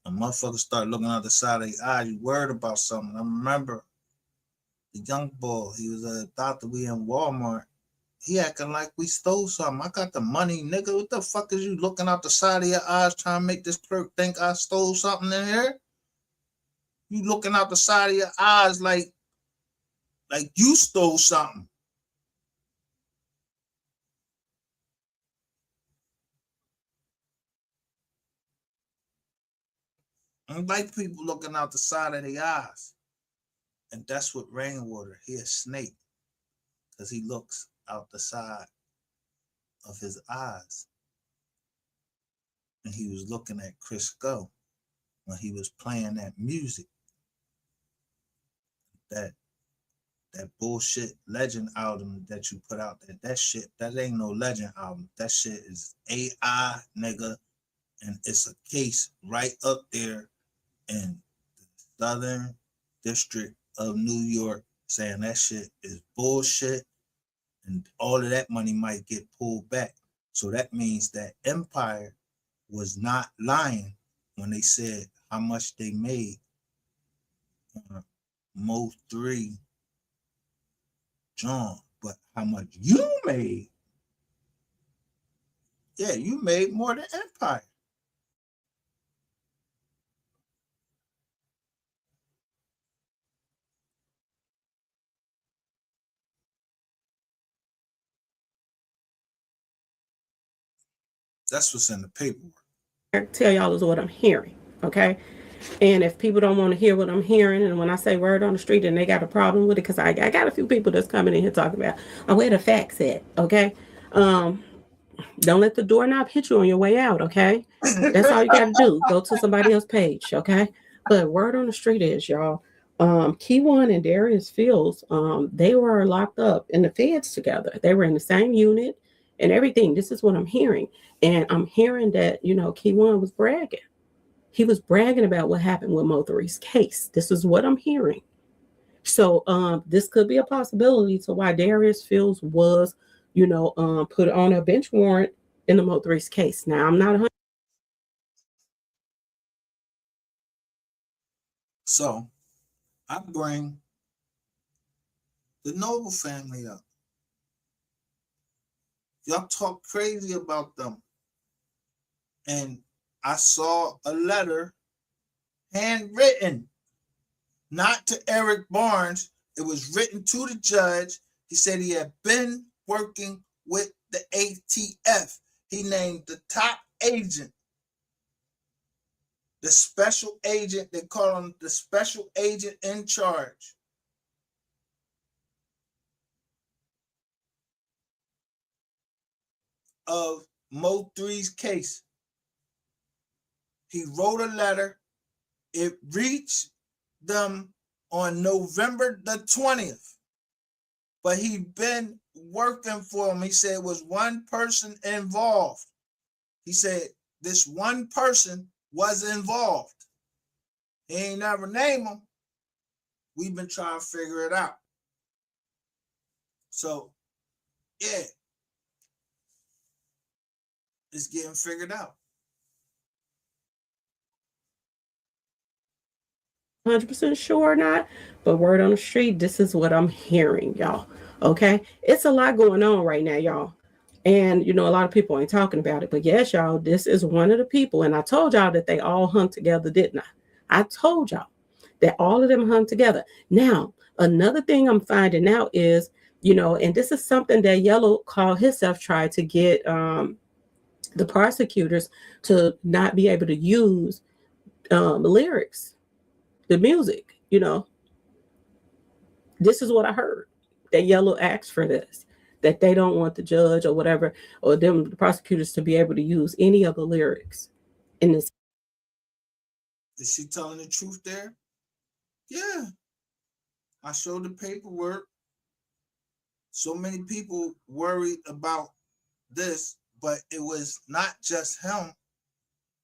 When motherfuckers start looking out the side of their eyes, you worried about something. I remember the young boy, he was a doctor, we in Walmart. He acting like we stole something. I got the money, nigga. What the fuck is you looking out the side of your eyes trying to make this clerk think I stole something in here? You looking out the side of your eyes like you stole something. I don't like people looking out the side of their eyes. And that's what Rainwater, he a snake. Because he looks out the side of his eyes. And he was looking at Chris Go when he was playing that music. That bullshit legend album that you put out there. That shit, that ain't no legend album. That shit is AI, nigga. And it's a case right up there in the Southern District of New York saying that shit is bullshit and all of that money might get pulled back. So that means that Empire was not lying when they said how much they made on MO3 John, but how much you made? Yeah, you made more than Empire. That's what's in the paperwork. Tell y'all is what I'm hearing, okay? And if people don't want to hear what I'm hearing, and when I say word on the street and they got a problem with it, because I got a few people that's coming in here talking about, oh, where the facts at, okay? Don't let the doorknob hit you on your way out, okay? That's all you got to do. Go to somebody else's page, okay? But word on the street is, y'all, Key One and Darius Fields, they were locked up in the feds together. They were in the same unit and everything. This is what I'm hearing. And I'm hearing that, Key One was bragging. He was bragging about what happened with MO3's case. This is what I'm hearing. So this could be a possibility to why Darius Fields was, put on a bench warrant in the MO3's case. Now, I'm not 100. So I bring the Noble family up. Y'all talk crazy about them. And I saw a letter handwritten, not to Eric Barnes, It was written to the judge. He said he had been working with the ATF. He named the top agent, the special agent. They call him the special agent in charge of MO3's case. He wrote a letter. It reached them on November the 20th. But he'd been working for him. He said it was one person involved. He said this one person was involved. He ain't never named him. We've been trying to figure it out. So, yeah, it's getting figured out. 100% sure or not, but word on the street, this is what I'm hearing, y'all. Okay, it's a lot going on right now, y'all. And a lot of people ain't talking about it, but yes, y'all, this is one of the people. And I told y'all that they all hung together, didn't I? I told y'all that all of them hung together. Now, another thing I'm finding out is, and this is something that Yellow Call himself tried to get the prosecutors to not be able to use lyrics, the music. This is what I heard, that Yellow asked for this, that they don't want the judge or whatever, or them, the prosecutors, to be able to use any of the lyrics in this. Is she telling the truth there? Yeah. I showed the paperwork. So many people worried about this, but it was not just him.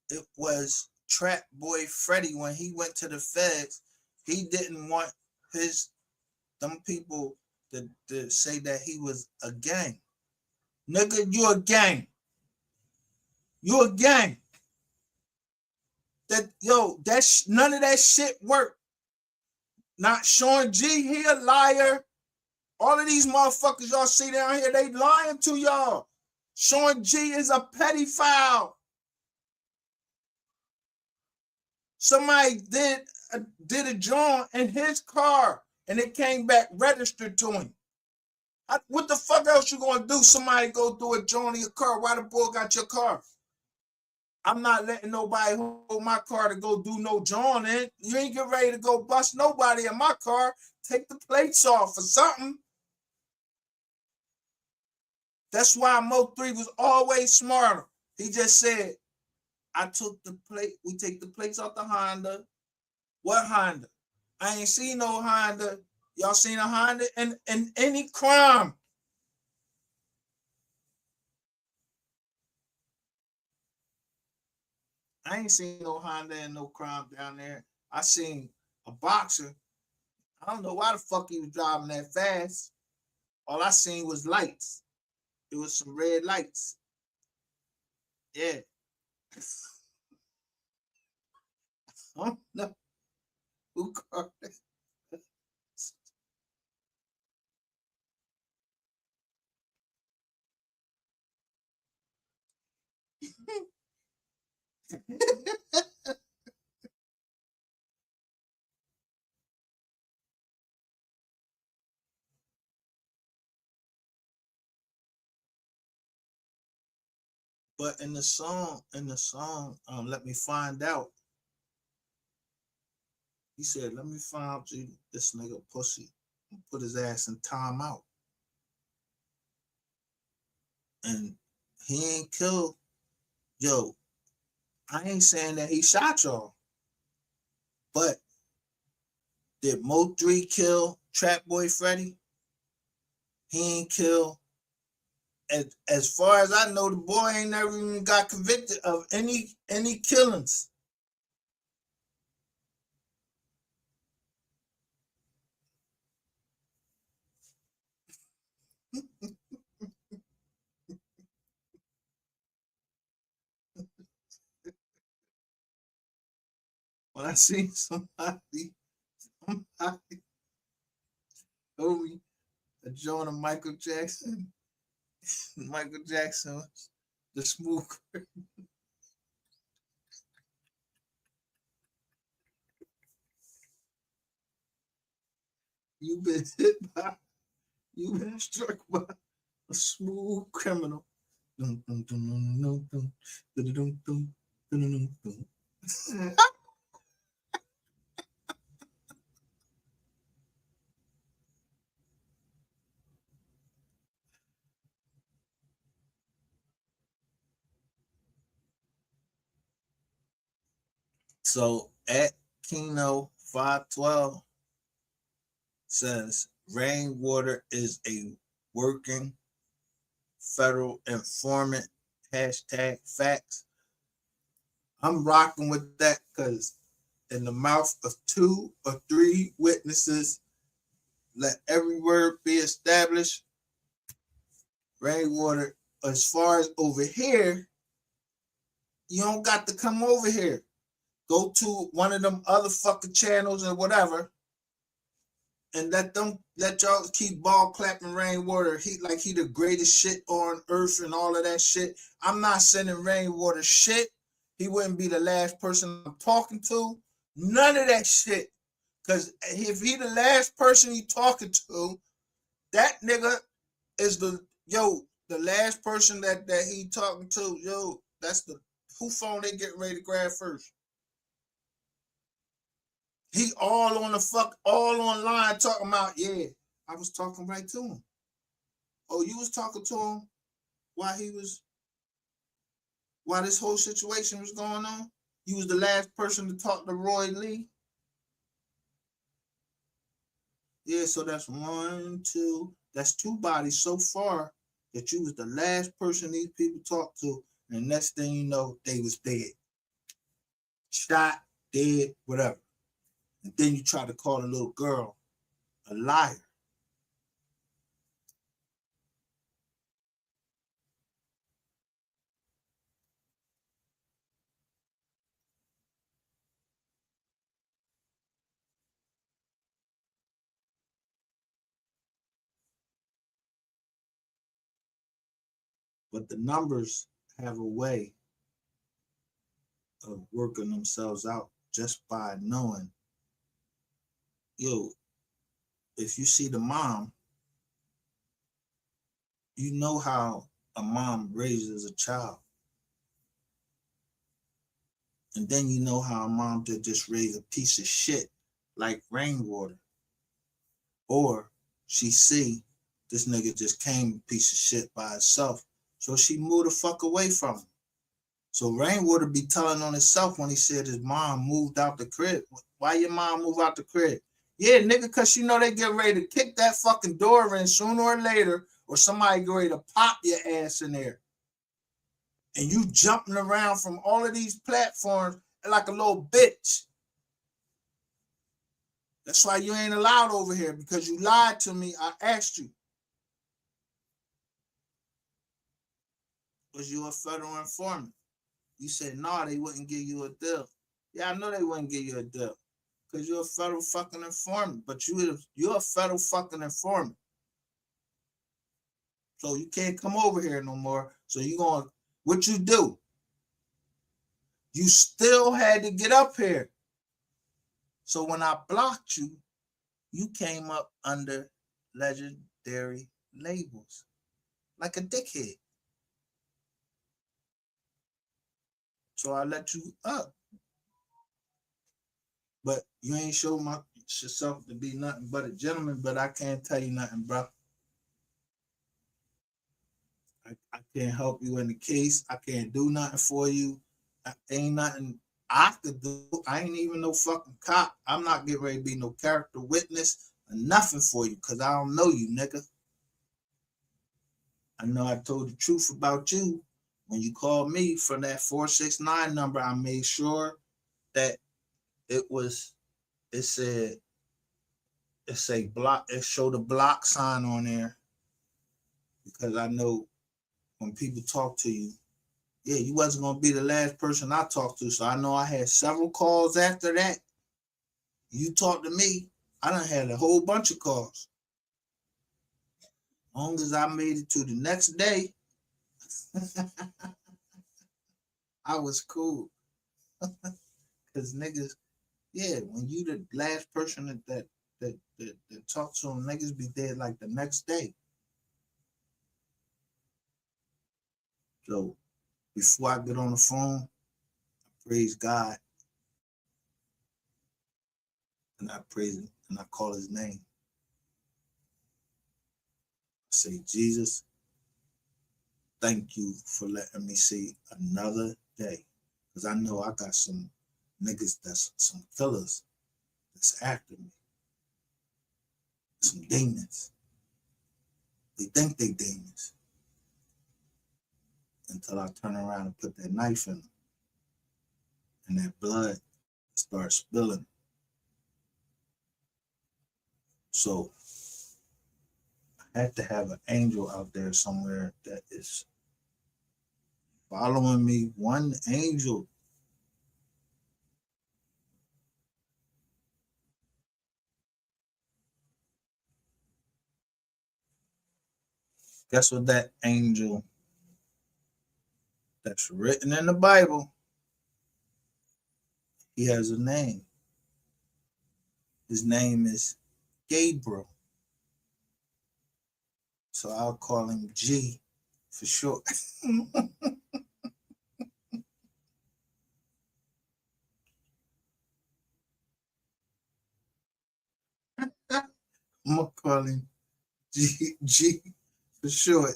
It was Trap Boy Freddy. When he went to the feds, he didn't want them people to say that he was a gang. Nigga, you a gang. You a gang. None of that shit worked. Not Sean G, he a liar. All of these motherfuckers y'all see down here, they lying to y'all. Sean G is a pedophile. Somebody did a joint in his car and it came back registered to him. What the fuck else you gonna do? Somebody go do a joint in your car. Why the boy got your car? I'm not letting nobody hold my car to go do no joint in. You ain't get ready to go bust nobody in my car. Take the plates off or something. That's why MO3 was always smarter. He just said, I took the plate. We take the plates off the Honda. What Honda? I ain't seen no Honda. Y'all seen a Honda in any crime? I ain't seen no Honda and no crime down there. I seen a boxer. I don't know why the fuck he was driving that fast. All I seen was lights. It was some red lights. Yeah. I don't know who car that. But in the song, Let Me Find Out, he said, let me find out you this nigga pussy. Put his ass in timeout. And he ain't killed. Yo, I ain't saying that he shot y'all. But did MO3 kill Trap Boy Freddy? He ain't kill. As far as I know, the boy ain't never even got convicted of any killings. When I see somebody told me a joint of Michael Jackson, Michael Jackson was the smooth. You've been hit by, you've been struck by a smooth criminal. Dun, dun, dun, dun, dun, dun, dun, dun, dun, dun, dun, dun. So at Keno 512 says rainwater is a working federal informant. Hashtag facts. I'm rocking with that because in the mouth of two or three witnesses, let every word be established. Rainwater, as far as over here, you don't got to come over here. Go to one of them other fucking channels or whatever, and let y'all keep ball clapping rainwater. He the greatest shit on earth and all of that shit. I'm not sending rainwater shit. He wouldn't be the last person I'm talking to. None of that shit. Cause if he the last person you talking to, that nigga is the last person that he talking to. Yo, that's the who phone they getting ready to grab first. He all online talking about, yeah, I was talking right to him. Oh, you was talking to him while while this whole situation was going on? You was the last person to talk to Roy Lee? Yeah, so that's that's two bodies so far that you was the last person these people talked to, and next thing you know, they was dead. Shot, dead, whatever. And then you try to call a little girl a liar. But the numbers have a way of working themselves out just by knowing, yo, if you see the mom, you know how a mom raises a child. And then you know how a mom did just raise a piece of shit like rainwater. Or she see this nigga just came a piece of shit by itself. So she moved the fuck away from him. So Rainwater be telling on himself when he said his mom moved out the crib. Why your mom move out the crib? Yeah, nigga, cause you know they get ready to kick that fucking door in sooner or later, or somebody get ready to pop your ass in there. And you jumping around from all of these platforms like a little bitch. That's why you ain't allowed over here, because you lied to me. I asked you, was you a federal informant? You said, no, they wouldn't give you a deal. Yeah, I know they wouldn't give you a deal because you're a federal fucking informant, but you're a federal fucking informant. So you can't come over here no more. So what you do? You still had to get up here. So when I blocked you, you came up under legendary labels like a dickhead. So I let you up. But you ain't show yourself to be nothing but a gentleman, but I can't tell you nothing, bro. I can't help you in the case. I can't do nothing for you. Ain't nothing I could do. I ain't even no fucking cop. I'm not getting ready to be no character witness or nothing for you because I don't know you, nigga. I know I told the truth about you. When you called me from that 469 number, I made sure that it said, it showed a block sign on there because I know when people talk to you, yeah, you wasn't gonna be the last person I talked to. So I know I had several calls after that. You talked to me, I done had a whole bunch of calls. As long as I made it to the next day, I was cool. Cause niggas, yeah, when you the last person that that talk to them, niggas be dead like the next day. So before I get on the phone, I praise God and I praise him and I call his name. I say, Jesus, thank you for letting me see another day. Because I know I got some niggas that's some killers that's after me. Some demons. They think they demons. Until I turn around and put that knife in them. And that blood starts spilling. So I had to have an angel out there somewhere that is following me. One angel. Guess what that angel that's written in the Bible, he has a name. His name is Gabriel. So I'll call him G for short. I'm gonna call him G for short.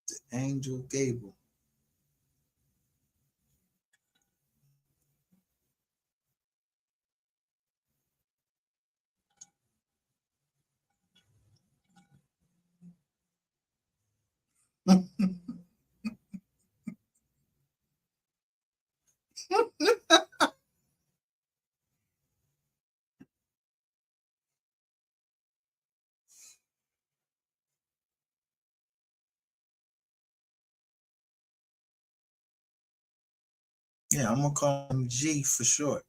The Angel Gabriel. Yeah, I'm gonna call him G for short.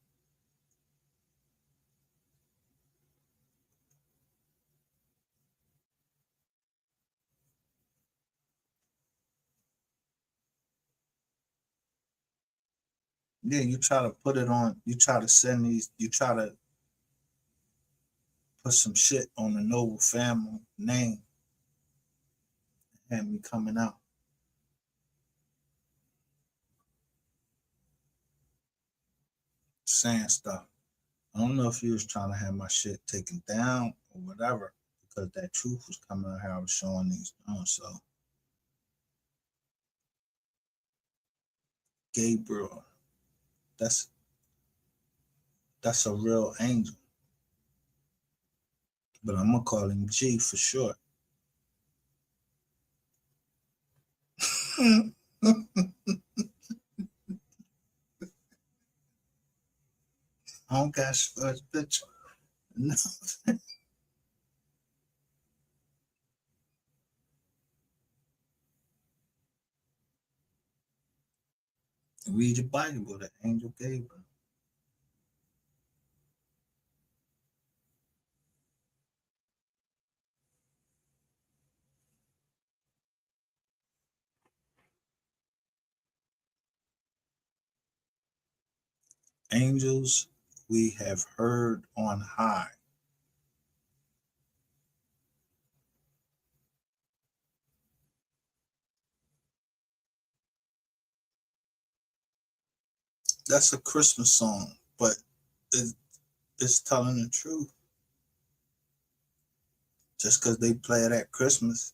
Yeah, you try to put it on, you try to send these, you try to put some shit on the noble family name and me coming out saying stuff. I don't know if he was trying to have my shit taken down or whatever, because that truth was coming out how I was showing these. So Gabriel, that's that's a real angel, but I'm gonna call him G for short. I don't got such bitch. No. Read your Bible, the angel Gabriel. Angels we have heard on high. That's a Christmas song, but it, it's telling the truth. Just because they play it at Christmas,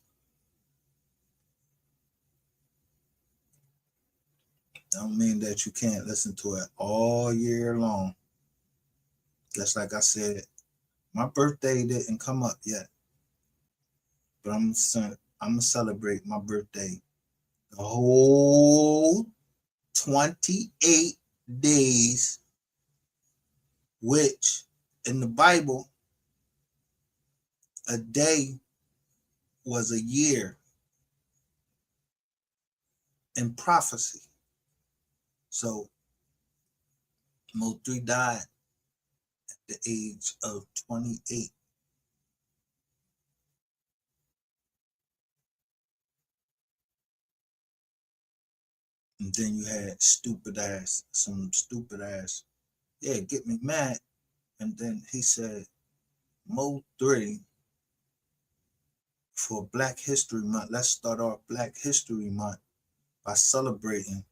don't mean that you can't listen to it all year long. Just like I said, my birthday didn't come up yet, but I'm gonna celebrate my birthday the whole 28 days, which in the Bible, a day was a year in prophecy. So MO3 died at the age of 28. And then you had some stupid ass, yeah, get me mad And then he said, MO3 for Black History Month. Let's start off Black History Month by celebrating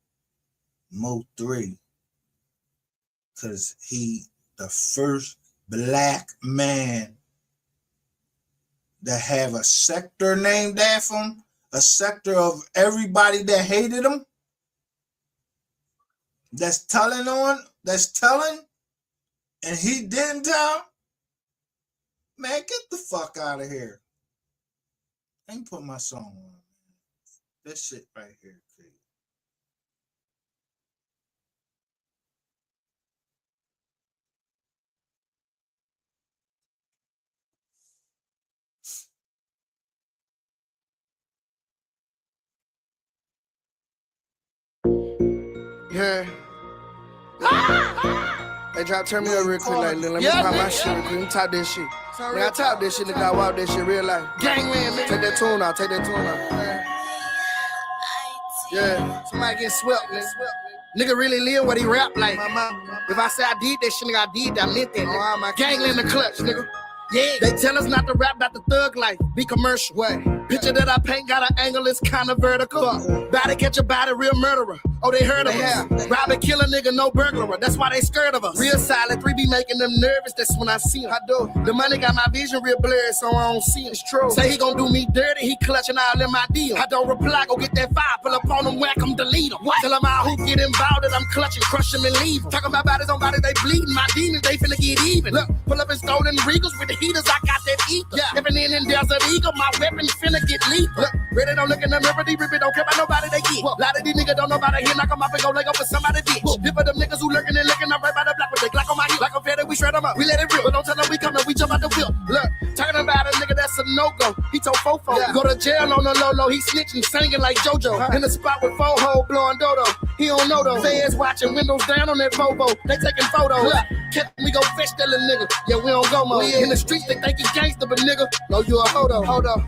MO3 because he the first Black man that have a sector named after him, a sector of everybody that hated him, that's telling, and he didn't tell. Man, get the fuck out of here. I ain't put my song on. This shit right here, kid. Yeah. Hey, drop, turn me up real quick, like, let me pop my shit real quick. Let me top this shit. Nigga, I top this shit, nigga, I walk this shit real life. Gangland, man. Take that tune out, Yeah, somebody get swept, nigga. Nigga really live what he rap like. If I say I did that shit, nigga, I did that, I meant that, nigga. Gangland in the clutch, nigga. Yeah, they tell us not to rap about the thug life, be commercial. What? Picture that I paint got an angle, it's kinda vertical. Body catch a body, real murderer. Oh, they heard of us. Rob and kill a nigga, no burglar. That's why they scared of us. Real silent, 3 be making them nervous, that's when I see him. I do. The money got my vision real blurred, so I don't see him. It's true. Say he gon' do me dirty, he clutching all in my deal. I don't reply, go get that fire, pull up on him, whack him, delete him. Tell him how who get involved, and I'm clutching, crush him and leave him. Talking about bodies on bodies, they bleeding. My demons, they finna get even. Look, pull up in stolen Regals with the heaters, I got that ether. Yeah. If an in there's an eagle, my weapon finna get lethal. Look, ready don't look in the mirror, rip it, don't care about nobody they get. A lot of these niggas don't know about it, here, knock them off and go leg up for somebody bitch. Dip of them niggas who lurking and licking, I'm right by the block with they Glock on my hip. Like a fatty, we shred them up, we let it rip. But don't tell them we coming, we jump out the whip. Look, talking about a nigga that's a no-go. He told Fofo, go to jail on the low-low. He snitching, singing like JoJo. In the spot with Fo-Ho, blowing Dodo. He don't know though. Feds watching, windows down on that Volvo. They taking photos. Look, catch me go fetch that little nigga. Yeah, we don't go more. In the streets, they think he gangster, but nigga, no, you a hodo.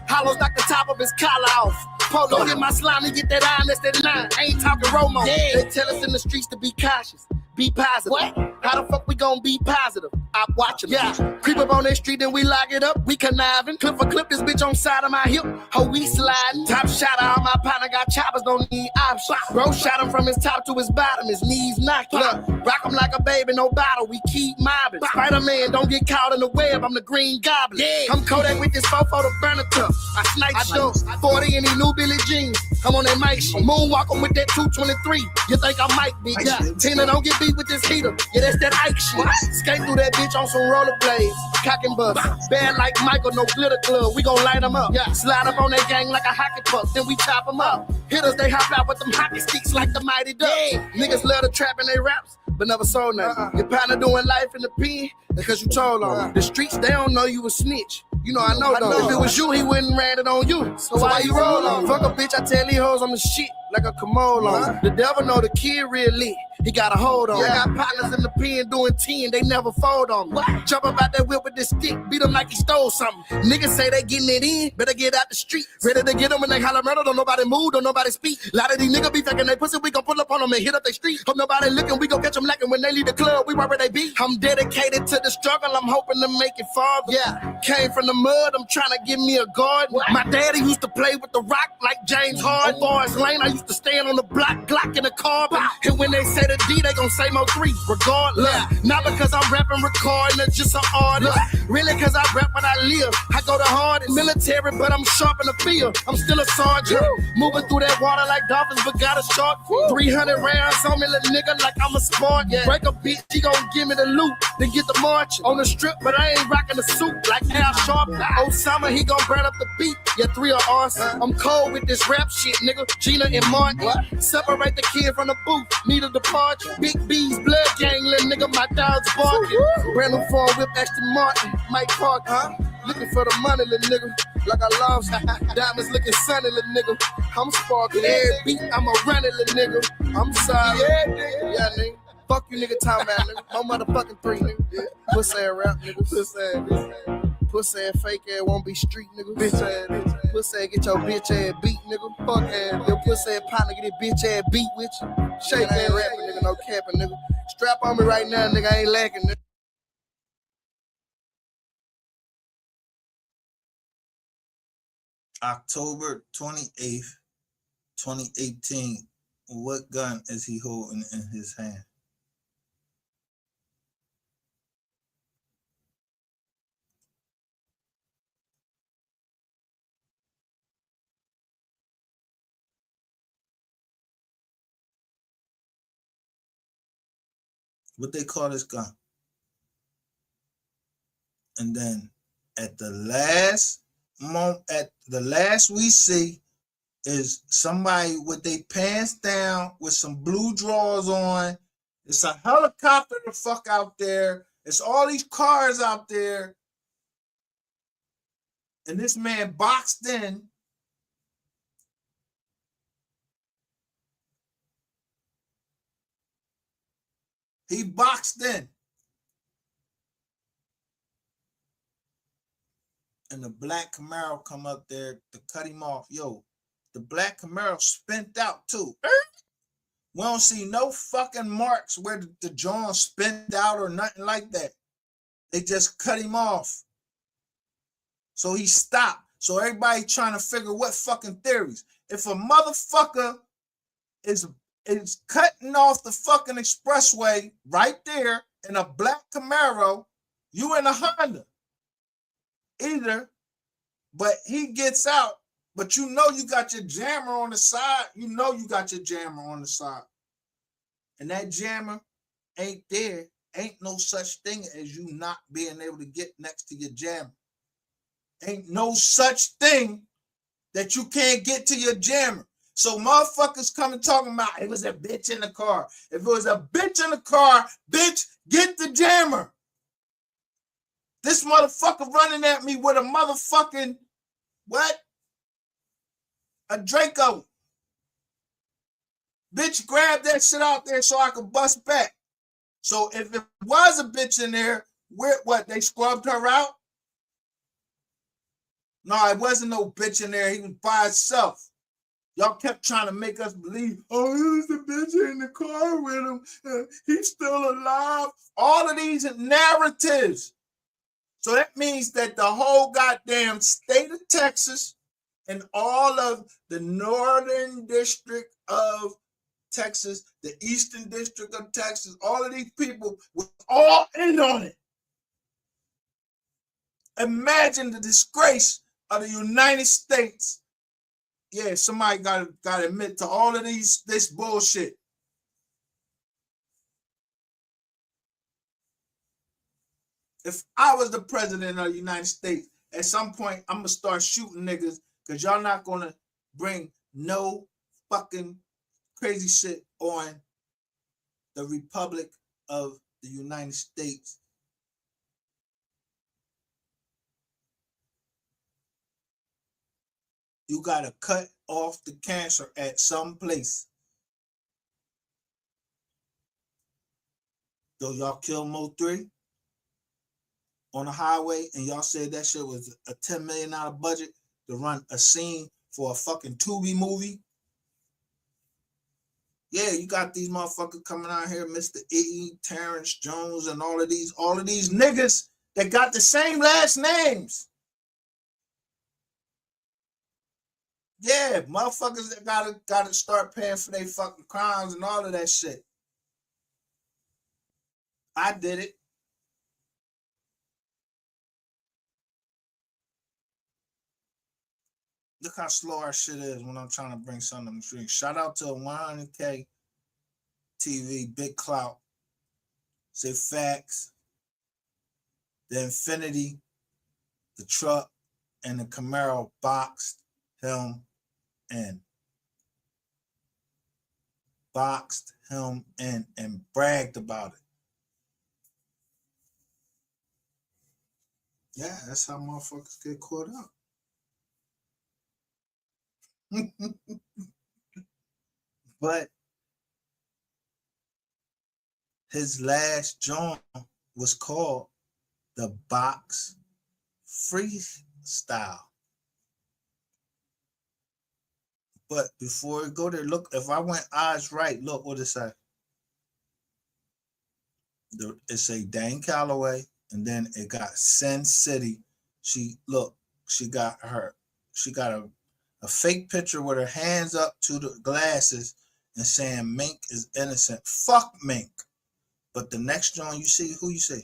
Hollows knock the top of his collar off. Polo get my slime, he get that iron, that's that 9. Ain't talking Romo. Yeah. They tell us in the streets to be cautious. Be positive. What? How the fuck we gon' be positive? I'm watching. Yeah. Creep up on that street, then we lock it up. We conniving. Clip for clip, this bitch on side of my hip. How we sliding. Top shot on my partner got choppers, don't need options. Bro shot him from his top to his bottom, his knees knocked. Look, rock him like a baby, no bottle. We keep mobbing. Spider-Man, don't get caught in the web. I'm the Green Goblin. Yeah. I'm Kodak with this fofo to burn it up. I snipe show 40 in these new Billie Jeans. I'm on that mic shit. Moonwalking with that 223. You think I might be? Yeah. Tina, don't get beat with this heater. Yeah, that's that Ike shit. Skate through that bitch on some rollerblades. Cock and bust. Bad like Michael, no glitter glove. We gon' light them up. Yeah. Slide up on that gang like a hockey puck. Then we chop them up. Hitters, they hop out with them hockey sticks like the Mighty Ducks. Yeah. Niggas love to trap in their raps, but never sold nothing. Your partner doing life in the pen, that's cause you told on. The streets, they don't know you a snitch. You know I know though. If it was you, he wouldn't ran it on you. So why you roll on? Fuck a bitch, I tell these hoes I'm the shit like a Komodo on. The devil know the kid real lit. He got a hold on. I got partners in the pen doing 10, they never fold on me. Jump up out that whip with this stick, beat him like he stole something. Niggas say they getting it in, better get out the street. Ready to get them when they holler murder, don't nobody move, don't nobody speak. A lot of these niggas be faking they pussy, we gon' pull up on them and hit up they street. Hope nobody looking, we gon' catch them lacking when they leave the club, we right where they be. I'm dedicated to the struggle, I'm hoping to make it farther. Yeah, came from the mud, I'm trying to give me a garden. My daddy used to play with the rock like James Harden. Boys Lane, I used to stand on the block, Glock in the car. And when they say the D, they gon' say MO3, regardless. Not because I'm rapping, recording, it's just an artist. Really cause I rap when I live. I go to hard in military, but I'm sharp in the field. I'm still a sergeant. Moving through that water like dolphins, but got a shark. 300 rounds on me, little nigga, like I'm a sport. Break a bitch, he gon' give me the loot, then get the march on the strip, but I ain't rocking the suit like Al Sharp. Osama, he gon' burn up the beat. Yeah, 3 are awesome. I'm cold with this rap shit, nigga. Gina and Martin. Separate the kid from the booth, need a departure. Big B's blood gang, little nigga, my dog's barking. Brand new phone whip, Aston Martin, Mike Park, looking for the money, little nigga, like I lost. Diamonds looking sunny, little nigga. I'm sparking every beat, I'm a running, little nigga. I'm sorry. Yeah, nigga. Fuck you, nigga, time out, nigga. No motherfucking 3, nigga. Pussy ass rap, nigga. Pussy ass fake ass won't be street, nigga. Bitch ass. Pussy ass get your bitch ass beat, nigga. Fuck ass. Your pussy ass partner get his bitch ass beat with you. Shake ass rapping, nigga. No capping, nigga. Strap on me right now, nigga. I ain't lacking, nigga. October 28th, 2018. What gun is he holding in his hand? What they call this gun? And then at the last moment, at the last we see is somebody with their pants down with some blue drawers on. It's a helicopter the fuck out there. It's all these cars out there. And this man boxed in. He boxed in. And the black Camaro come up there to cut him off. Yo, the black Camaro spent out too. We don't see no fucking marks where the John spent out or nothing like that. They just cut him off. So he stopped. So everybody trying to figure what fucking theories. If a motherfucker is cutting off the fucking expressway right there in a black Camaro, you in a Honda. Either, but he gets out, but you know you got your jammer on the side. You know you got your jammer on the side. And that jammer ain't there. Ain't no such thing as you not being able to get next to your jammer. Ain't no such thing that you can't get to your jammer. So motherfuckers coming talking about it was a bitch in the car. If it was a bitch in the car, bitch, get the jammer. This motherfucker running at me with a motherfucking, what? A Draco. Bitch, grab that shit out there so I could bust back. So if it was a bitch in there, what, they scrubbed her out? No, it wasn't no bitch in there. He was by himself. Y'all kept trying to make us believe, oh, it was the bitch in the car with him. He's still alive. All of these narratives. So that means that the whole goddamn state of Texas and all of the northern district of Texas, the eastern district of Texas, all of these people were all in on it. Imagine the disgrace of the United States. Yeah, somebody got to admit to all of this bullshit. If I was the president of the United States, at some point, I'm going to start shooting niggas because y'all not going to bring no fucking crazy shit on the Republic of the United States. You got to cut off the cancer at some place. So y'all kill MO3 on the highway, and y'all said that shit was a $10 million budget to run a scene for a fucking Tubi movie. Yeah, you got these motherfuckers coming out here, Mr. E, Terrence Jones, and all of these niggas that got the same last names. Yeah, motherfuckers that gotta start paying for their fucking crimes and all of that shit. I did it. Look how slow our shit is when I'm trying to bring something to the street. Shout out to 100K TV, Big Clout. Say facts. The Infinity, the truck, and the Camaro boxed him in. Boxed him in and bragged about it. Yeah, that's how motherfuckers get caught up. But his last joint was called the Box Freestyle. But before we go there, look, if I went eyes right, look what it said. It say Dane Calloway, and then it got Sin City. She got her she got a fake picture with her hands up to the glasses and saying Mink is innocent. Fuck Mink. But the next joint you see, who you see?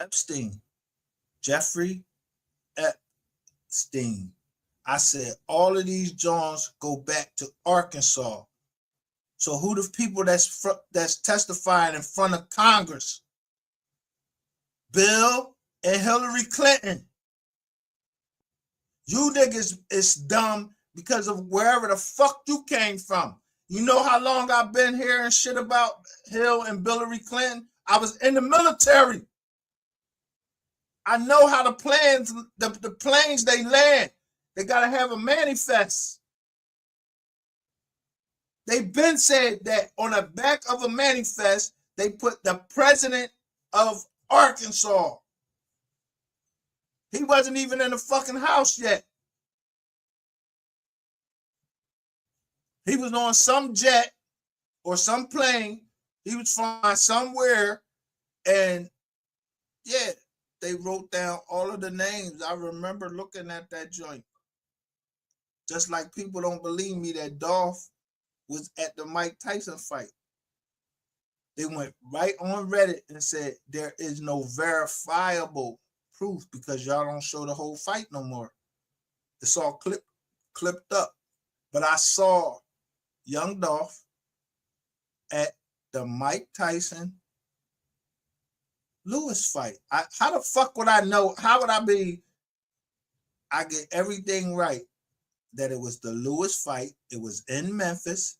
Epstein. Jeffrey Epstein. I said all of these joints go back to Arkansas. So who the people that's testifying in front of Congress? Bill and Hillary Clinton. You niggas is dumb because of wherever the fuck you came from. You know how long I've been hearing shit about Hill and Hillary Clinton? I was in the military. I know how the planes they land. They gotta have a manifest. They've been said that on the back of a manifest, they put the president of Arkansas. He wasn't even in the fucking house yet. He was on some jet or some plane. He was flying somewhere. And yeah, they wrote down all of the names. I remember looking at that joint. Just like people don't believe me that Dolph was at the Mike Tyson fight. They went right on Reddit and said there is no verifiable proof because y'all don't show the whole fight no more. It's all clipped up. But I saw young Dolph at the Mike Tyson Lewis fight. How the fuck would I know? How would I be? I get everything right. That it was the Lewis fight. It was in Memphis.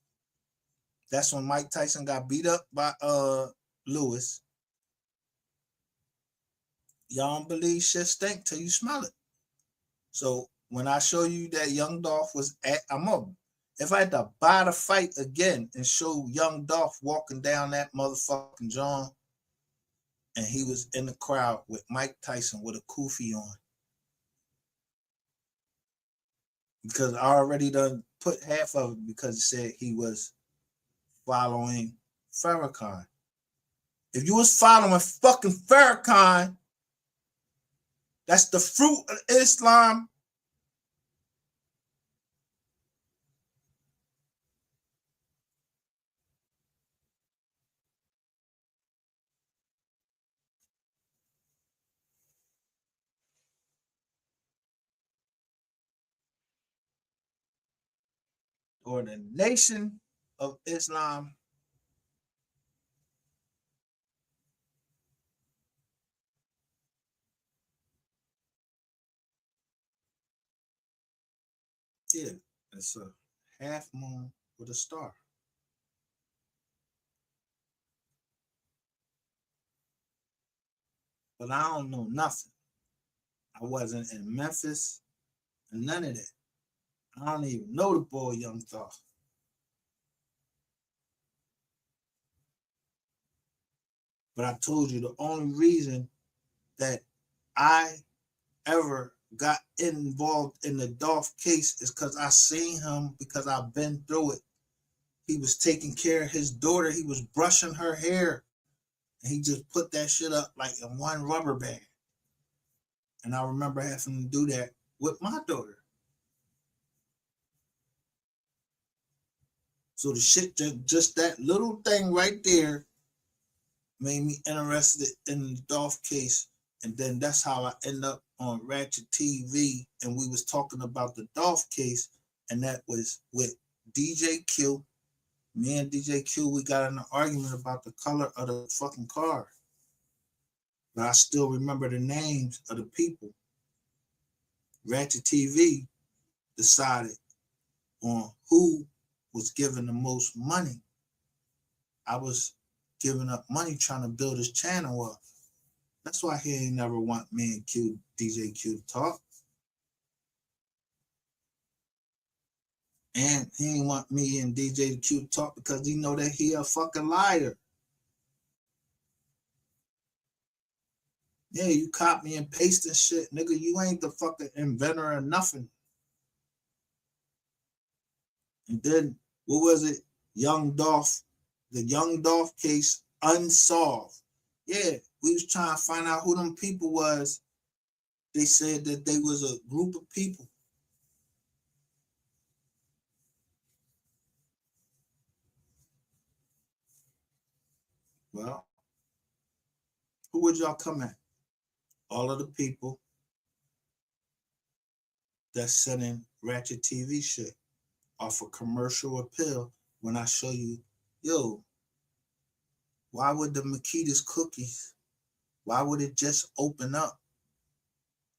That's when Mike Tyson got beat up by Lewis. Y'all don't believe shit stink till you smell it. So when I show you that young Dolph was at, if I had to buy the fight again and show young Dolph walking down that motherfucking John, and he was in the crowd with Mike Tyson with a kufi on. Because I already done put half of it because it said he was following Farrakhan. If you was following fucking Farrakhan, that's the fruit of Islam. Or the Nation of Islam. Yeah, it's a half moon with a star. But I don't know nothing. I wasn't in Memphis and none of that. I don't even know the boy Young Dolph. But I told you the only reason that I ever got involved in the Dolph case is because I seen him, because I've been through it. He was taking care of his daughter. He was brushing her hair. And he just put that shit up like in one rubber band. And I remember having to do that with my daughter. So the shit, just that little thing right there made me interested in the Dolph case. And then that's how I end up on Ratchet TV. And we was talking about the Dolph case. And that was with DJ Q. Me and DJ Q, we got in an argument about the color of the fucking car. But I still remember the names of the people. Ratchet TV decided on who was giving the most money. I was giving up money trying to build his channel up. That's why he ain't never want me and Q, DJ Q to talk. And he ain't want me and DJ Q to talk because he know that he a fucking liar. Yeah, you copy and paste and shit, nigga. You ain't the fucking inventor of nothing. And then, what was it? Young Dolph, the Young Dolph case unsolved. Yeah, we was trying to find out who them people was They said that they was a group of people. Well, who would y'all come at? All of the people that's sending ratchet TV shit off a commercial appeal when I show you, yo, why would the Makita's cookies, why would it just open up?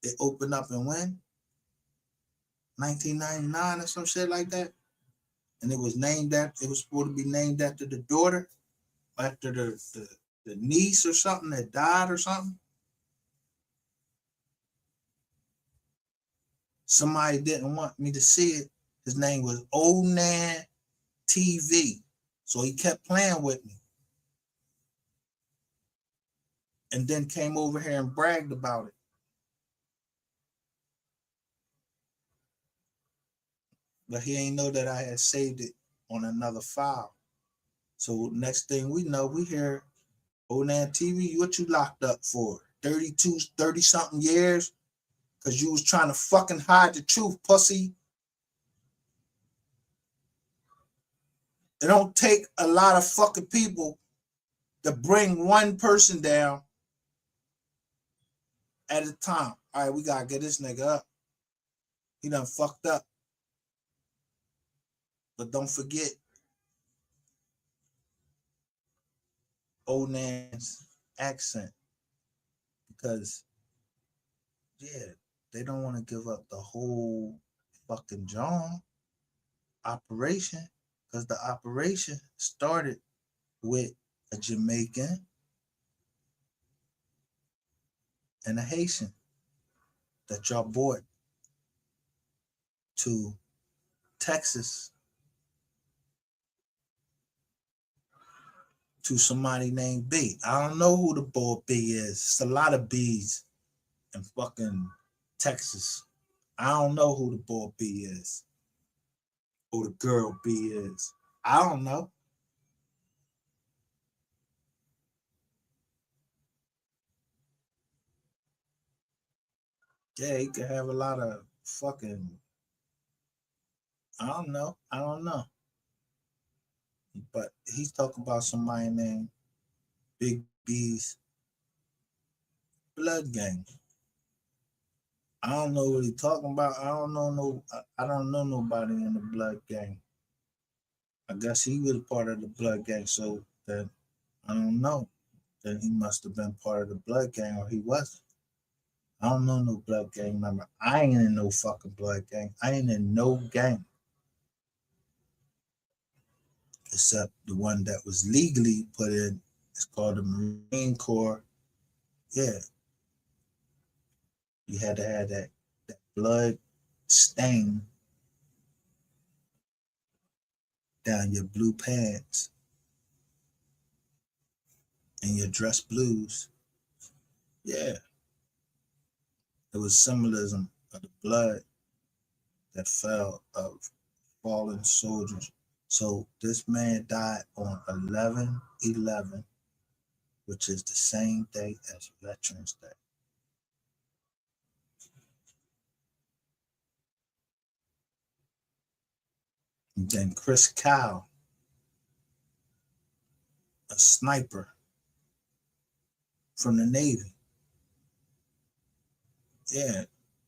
It opened up in when? 1999 or some shit like that. And it was supposed to be named after the daughter, after the niece or something that died or something. Somebody didn't want me to see it. His name was Onan TV. So he kept playing with me. And then came over here and bragged about it. But he ain't know that I had saved it on another file. So next thing we know, we hear, Onan TV, what you locked up for? 30 something years? Because you was trying to fucking hide the truth, pussy. It don't take a lot of fucking people to bring one person down at a time. All right, we gotta get this nigga up. He done fucked up. But don't forget Onan's accent. Because, yeah, they don't want to give up the whole fucking John operation. Because the operation started with a Jamaican and a Haitian that y'all brought to Texas to somebody named B. I don't know who the boy B is. It's a lot of B's in fucking Texas. I don't know who the boy B is. Or the girl B is. I don't know. Yeah, he could have a lot of fucking, I don't know. But he's talking about somebody named Big B's Blood Gang. I don't know what he's talking about. I don't know nobody in the Blood Gang. I guess he was part of the Blood Gang, so then I don't know. Then he must have been part of the Blood Gang, or he wasn't. I don't know no Blood Gang member. I ain't in no fucking Blood Gang. I ain't in no gang. Except the one that was legally put in. It's called the Marine Corps. Yeah. You had to have that blood stain down your blue pants and your dress blues. Yeah. It was symbolism of the blood that fell of fallen soldiers. So this man died on 11/11, which is the same day as Veterans Day. And then Chris Kyle, a sniper from the Navy. Yeah,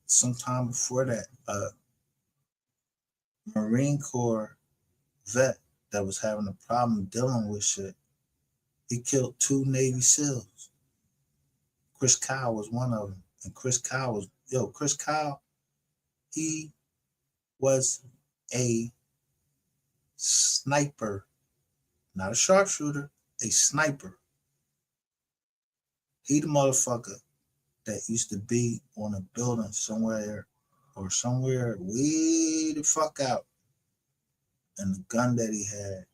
sometime before that, a Marine Corps vet that was having a problem dealing with shit. He killed 2 Navy SEALs. Chris Kyle was one of them. And Chris Kyle, he was a sniper, not a sharpshooter, a sniper. He the motherfucker that used to be on a building somewhere way the fuck out. And the gun that he had,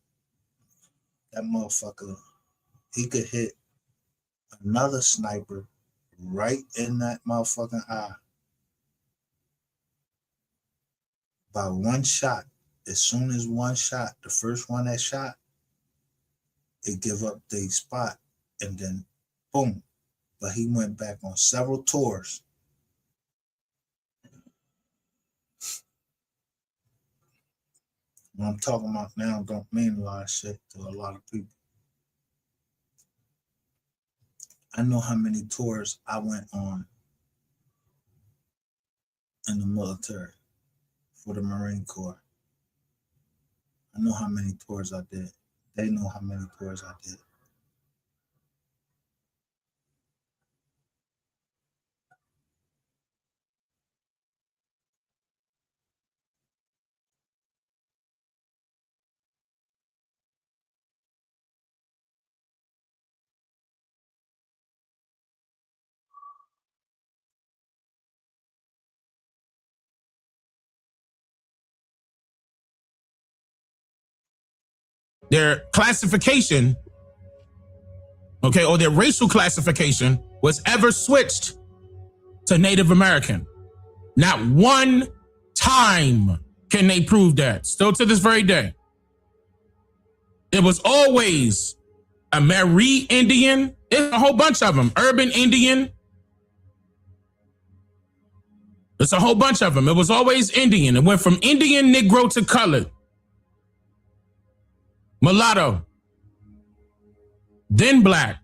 that motherfucker, he could hit another sniper right in that motherfucking eye by one shot. As soon as one shot, the first one that shot, it give up the spot and then boom. But he went back on several tours what I'm talking about now don't mean a lot of shit to a lot of people. I know how many tours I went on in the military for the Marine Corps. I know how many tours I did. They know how many tours I did. Their classification, okay, or their racial classification was ever switched to Native American. Not one time can they prove that, still to this very day. It was always a Marie Indian, it's a whole bunch of them, urban Indian. It's a whole bunch of them. It was always Indian. It went from Indian, Negro to colored. Mulatto, then black.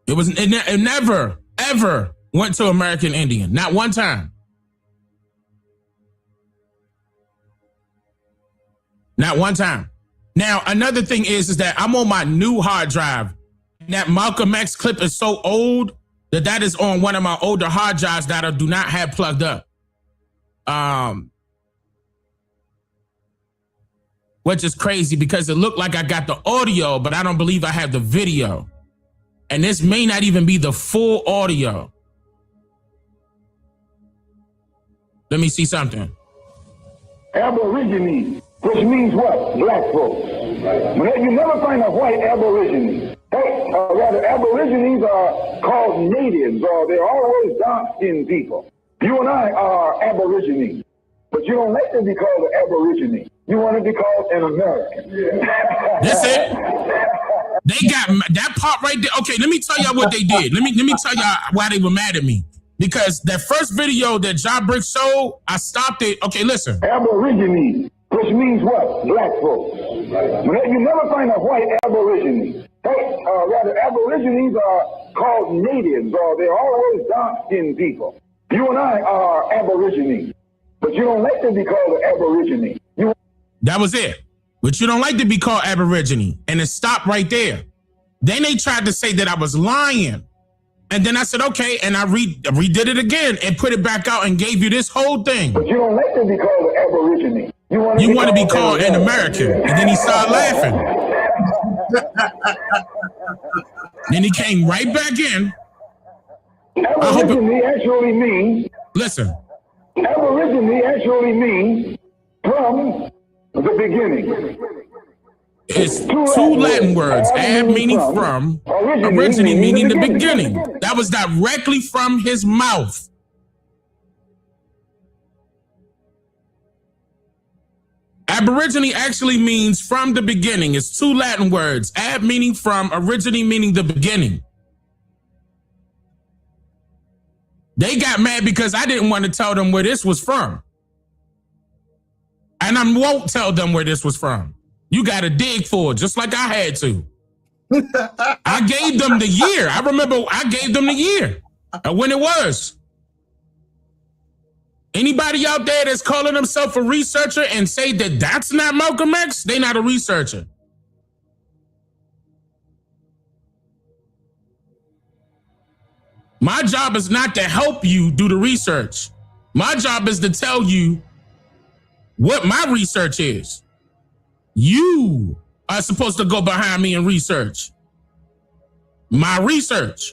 It never, ever went to American Indian. Not one time. Not one time. Now, another thing is that I'm on my new hard drive. And that Malcolm X clip is so old that is on one of my older hard drives that I do not have plugged up. Which is crazy because it looked like I got the audio, but I don't believe I have the video. And this may not even be the full audio. Let me see something. Aborigine, which means what? Black folks. You never find a white aborigine. Rather, aborigines are called natives, or they're always dark-skinned people. You and I are aborigines, but you don't like to be called an aborigine. You want to be called an American. That's it. They got that part right there. Okay, let me tell y'all what they did. Let me tell y'all why they were mad at me. Because that first video that John Brick showed, I stopped it. Okay, listen. Aborigine, which means what? Black folks. You never find a white aborigine. Rather, aborigines are called natives, or they're always dark-skinned people. You and I are aborigines, but you don't like to be called an aborigine. That was it. But you don't like to be called Aborigine. And it stopped right there. Then they tried to say that I was lying. And then I said, okay. And I redid it again and put it back out and gave you this whole thing. But you don't like to be called an Aborigine. You want to be called an American. And then he started laughing. Then he came right back in. Aborigine actually means... Listen. Aborigine actually means from... the beginning. It's two Latin words, ab meaning from, originally meaning the beginning. That was directly from his mouth. Aborigine actually means from the beginning. It's two Latin words, ab meaning from, originally meaning the beginning. They got mad because I didn't want to tell them where this was from. And I won't tell them where this was from. You got to dig for it, just like I had to. I gave them the year. I remember I gave them the year when it was. Anybody out there that's calling themselves a researcher and say that that's not Malcolm X, they not a researcher. My job is not to help you do the research. My job is to tell you what my research is. You are supposed to go behind me and research my research.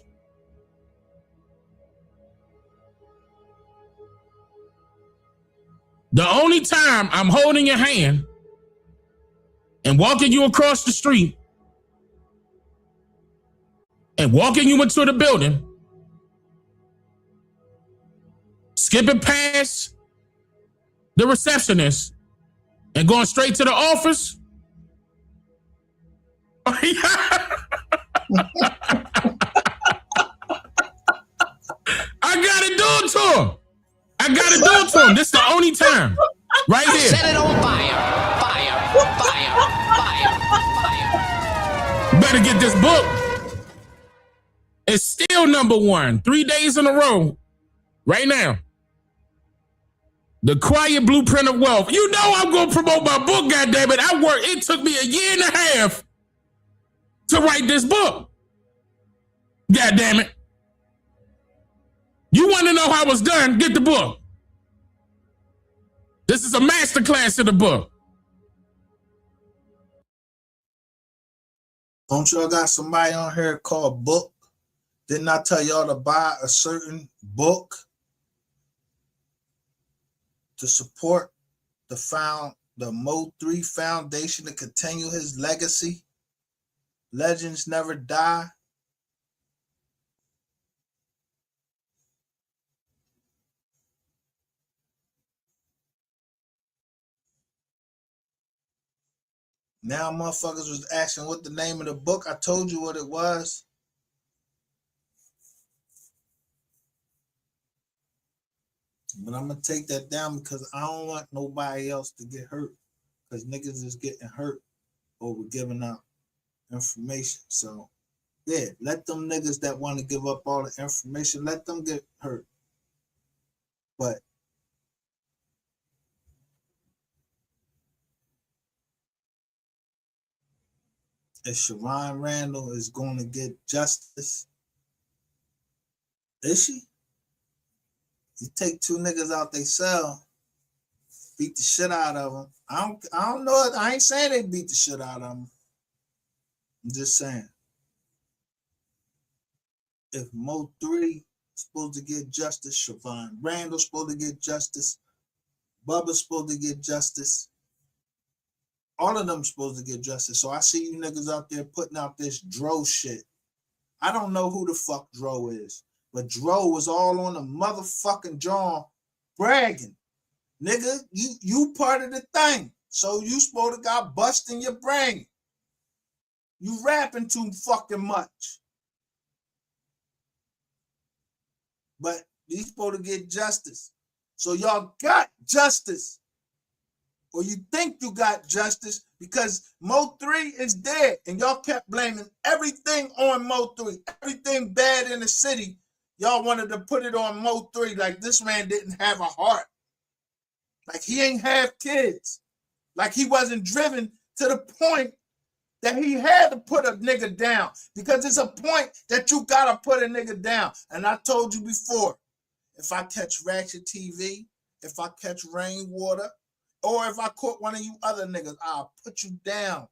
The only time I'm holding your hand and walking you across the street and walking you into the building, skipping past the receptionist and going straight to the office. I gotta do it to him. This is the only time. Right here. Set it on fire. Fire. Fire. Fire. Fire. Better get this book. It's still #1, 3 days in a row. Right now. The Quiet Blueprint of Wealth. You know I'm going to promote my book, goddammit. It took me a year and a half to write this book. Goddammit. You want to know how it's done? Get the book. This is a masterclass of the book. Don't y'all got somebody on here called Book? Didn't I tell y'all to buy a certain book to support the MO3 Foundation to continue his legacy? Legends never die. Now motherfuckers was asking what the name of the book. I told you what it was. But I'm going to take that down because I don't want nobody else to get hurt. Because niggas is getting hurt over giving out information. So, yeah, let them niggas that want to give up all the information, let them get hurt. But if Shavon Randle is going to get justice, is she? You take two niggas out they cell, beat the shit out of them. I don't know. I ain't saying they beat the shit out of them. I'm just saying. If MO3 is supposed to get justice, Shavon Randle's supposed to get justice, Bubba's supposed to get justice, all of them supposed to get justice. So I see you niggas out there putting out this Dro shit. I don't know who the fuck Dro is. But Dro was all on the motherfucking John bragging. Nigga, you part of the thing. So you supposed to got bust in your brain. You rapping too fucking much. But you supposed to get justice. So y'all got justice. Or you think you got justice because MO3 is dead. And y'all kept blaming everything on MO3. Everything bad in the city. Y'all wanted to put it on MO3 like this man didn't have a heart. Like he ain't have kids. Like he wasn't driven to the point that he had to put a nigga down. Because it's a point that you gotta put a nigga down. And I told you before, if I catch Ratchet TV, if I catch Rainwater, or if I caught one of you other niggas, I'll put you down.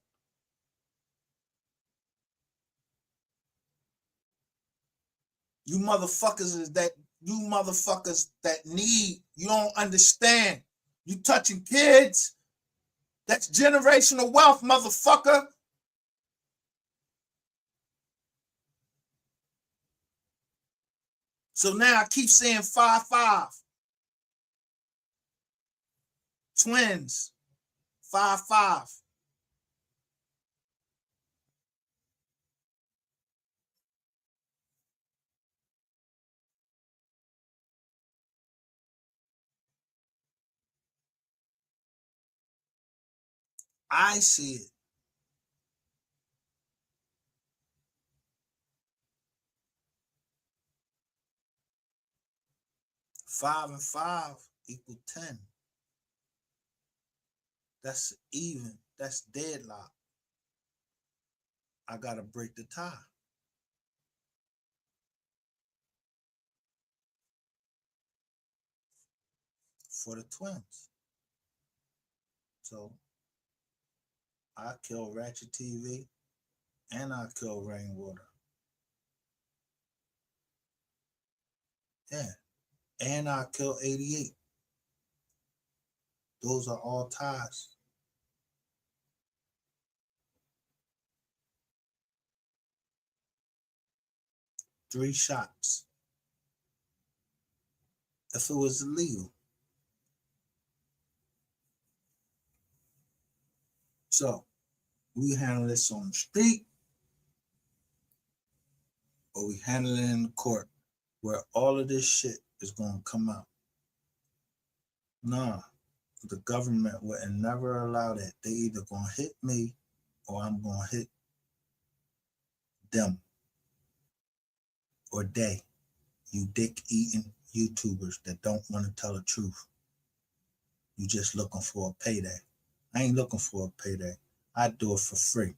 You motherfuckers that need, you don't understand. You touching kids. That's generational wealth, motherfucker. So now I keep saying 5-5. Twins. 5-5. I see it. Five and 5 equal 10. That's even. That's deadlock. I gotta break the tie. For the twins. So I kill Ratchet TV and I kill Rainwater. Yeah. And I kill 88. Those are all ties. Three shots. If it was illegal. So we handle this on the street or we handle it in the court where all of this shit is going to come out. Nah, the government would never allow that. They either gonna hit me or I'm gonna hit them or they. You dick eating YouTubers that don't want to tell the truth. You just looking for a payday. I ain't looking for a payday. I do it for free.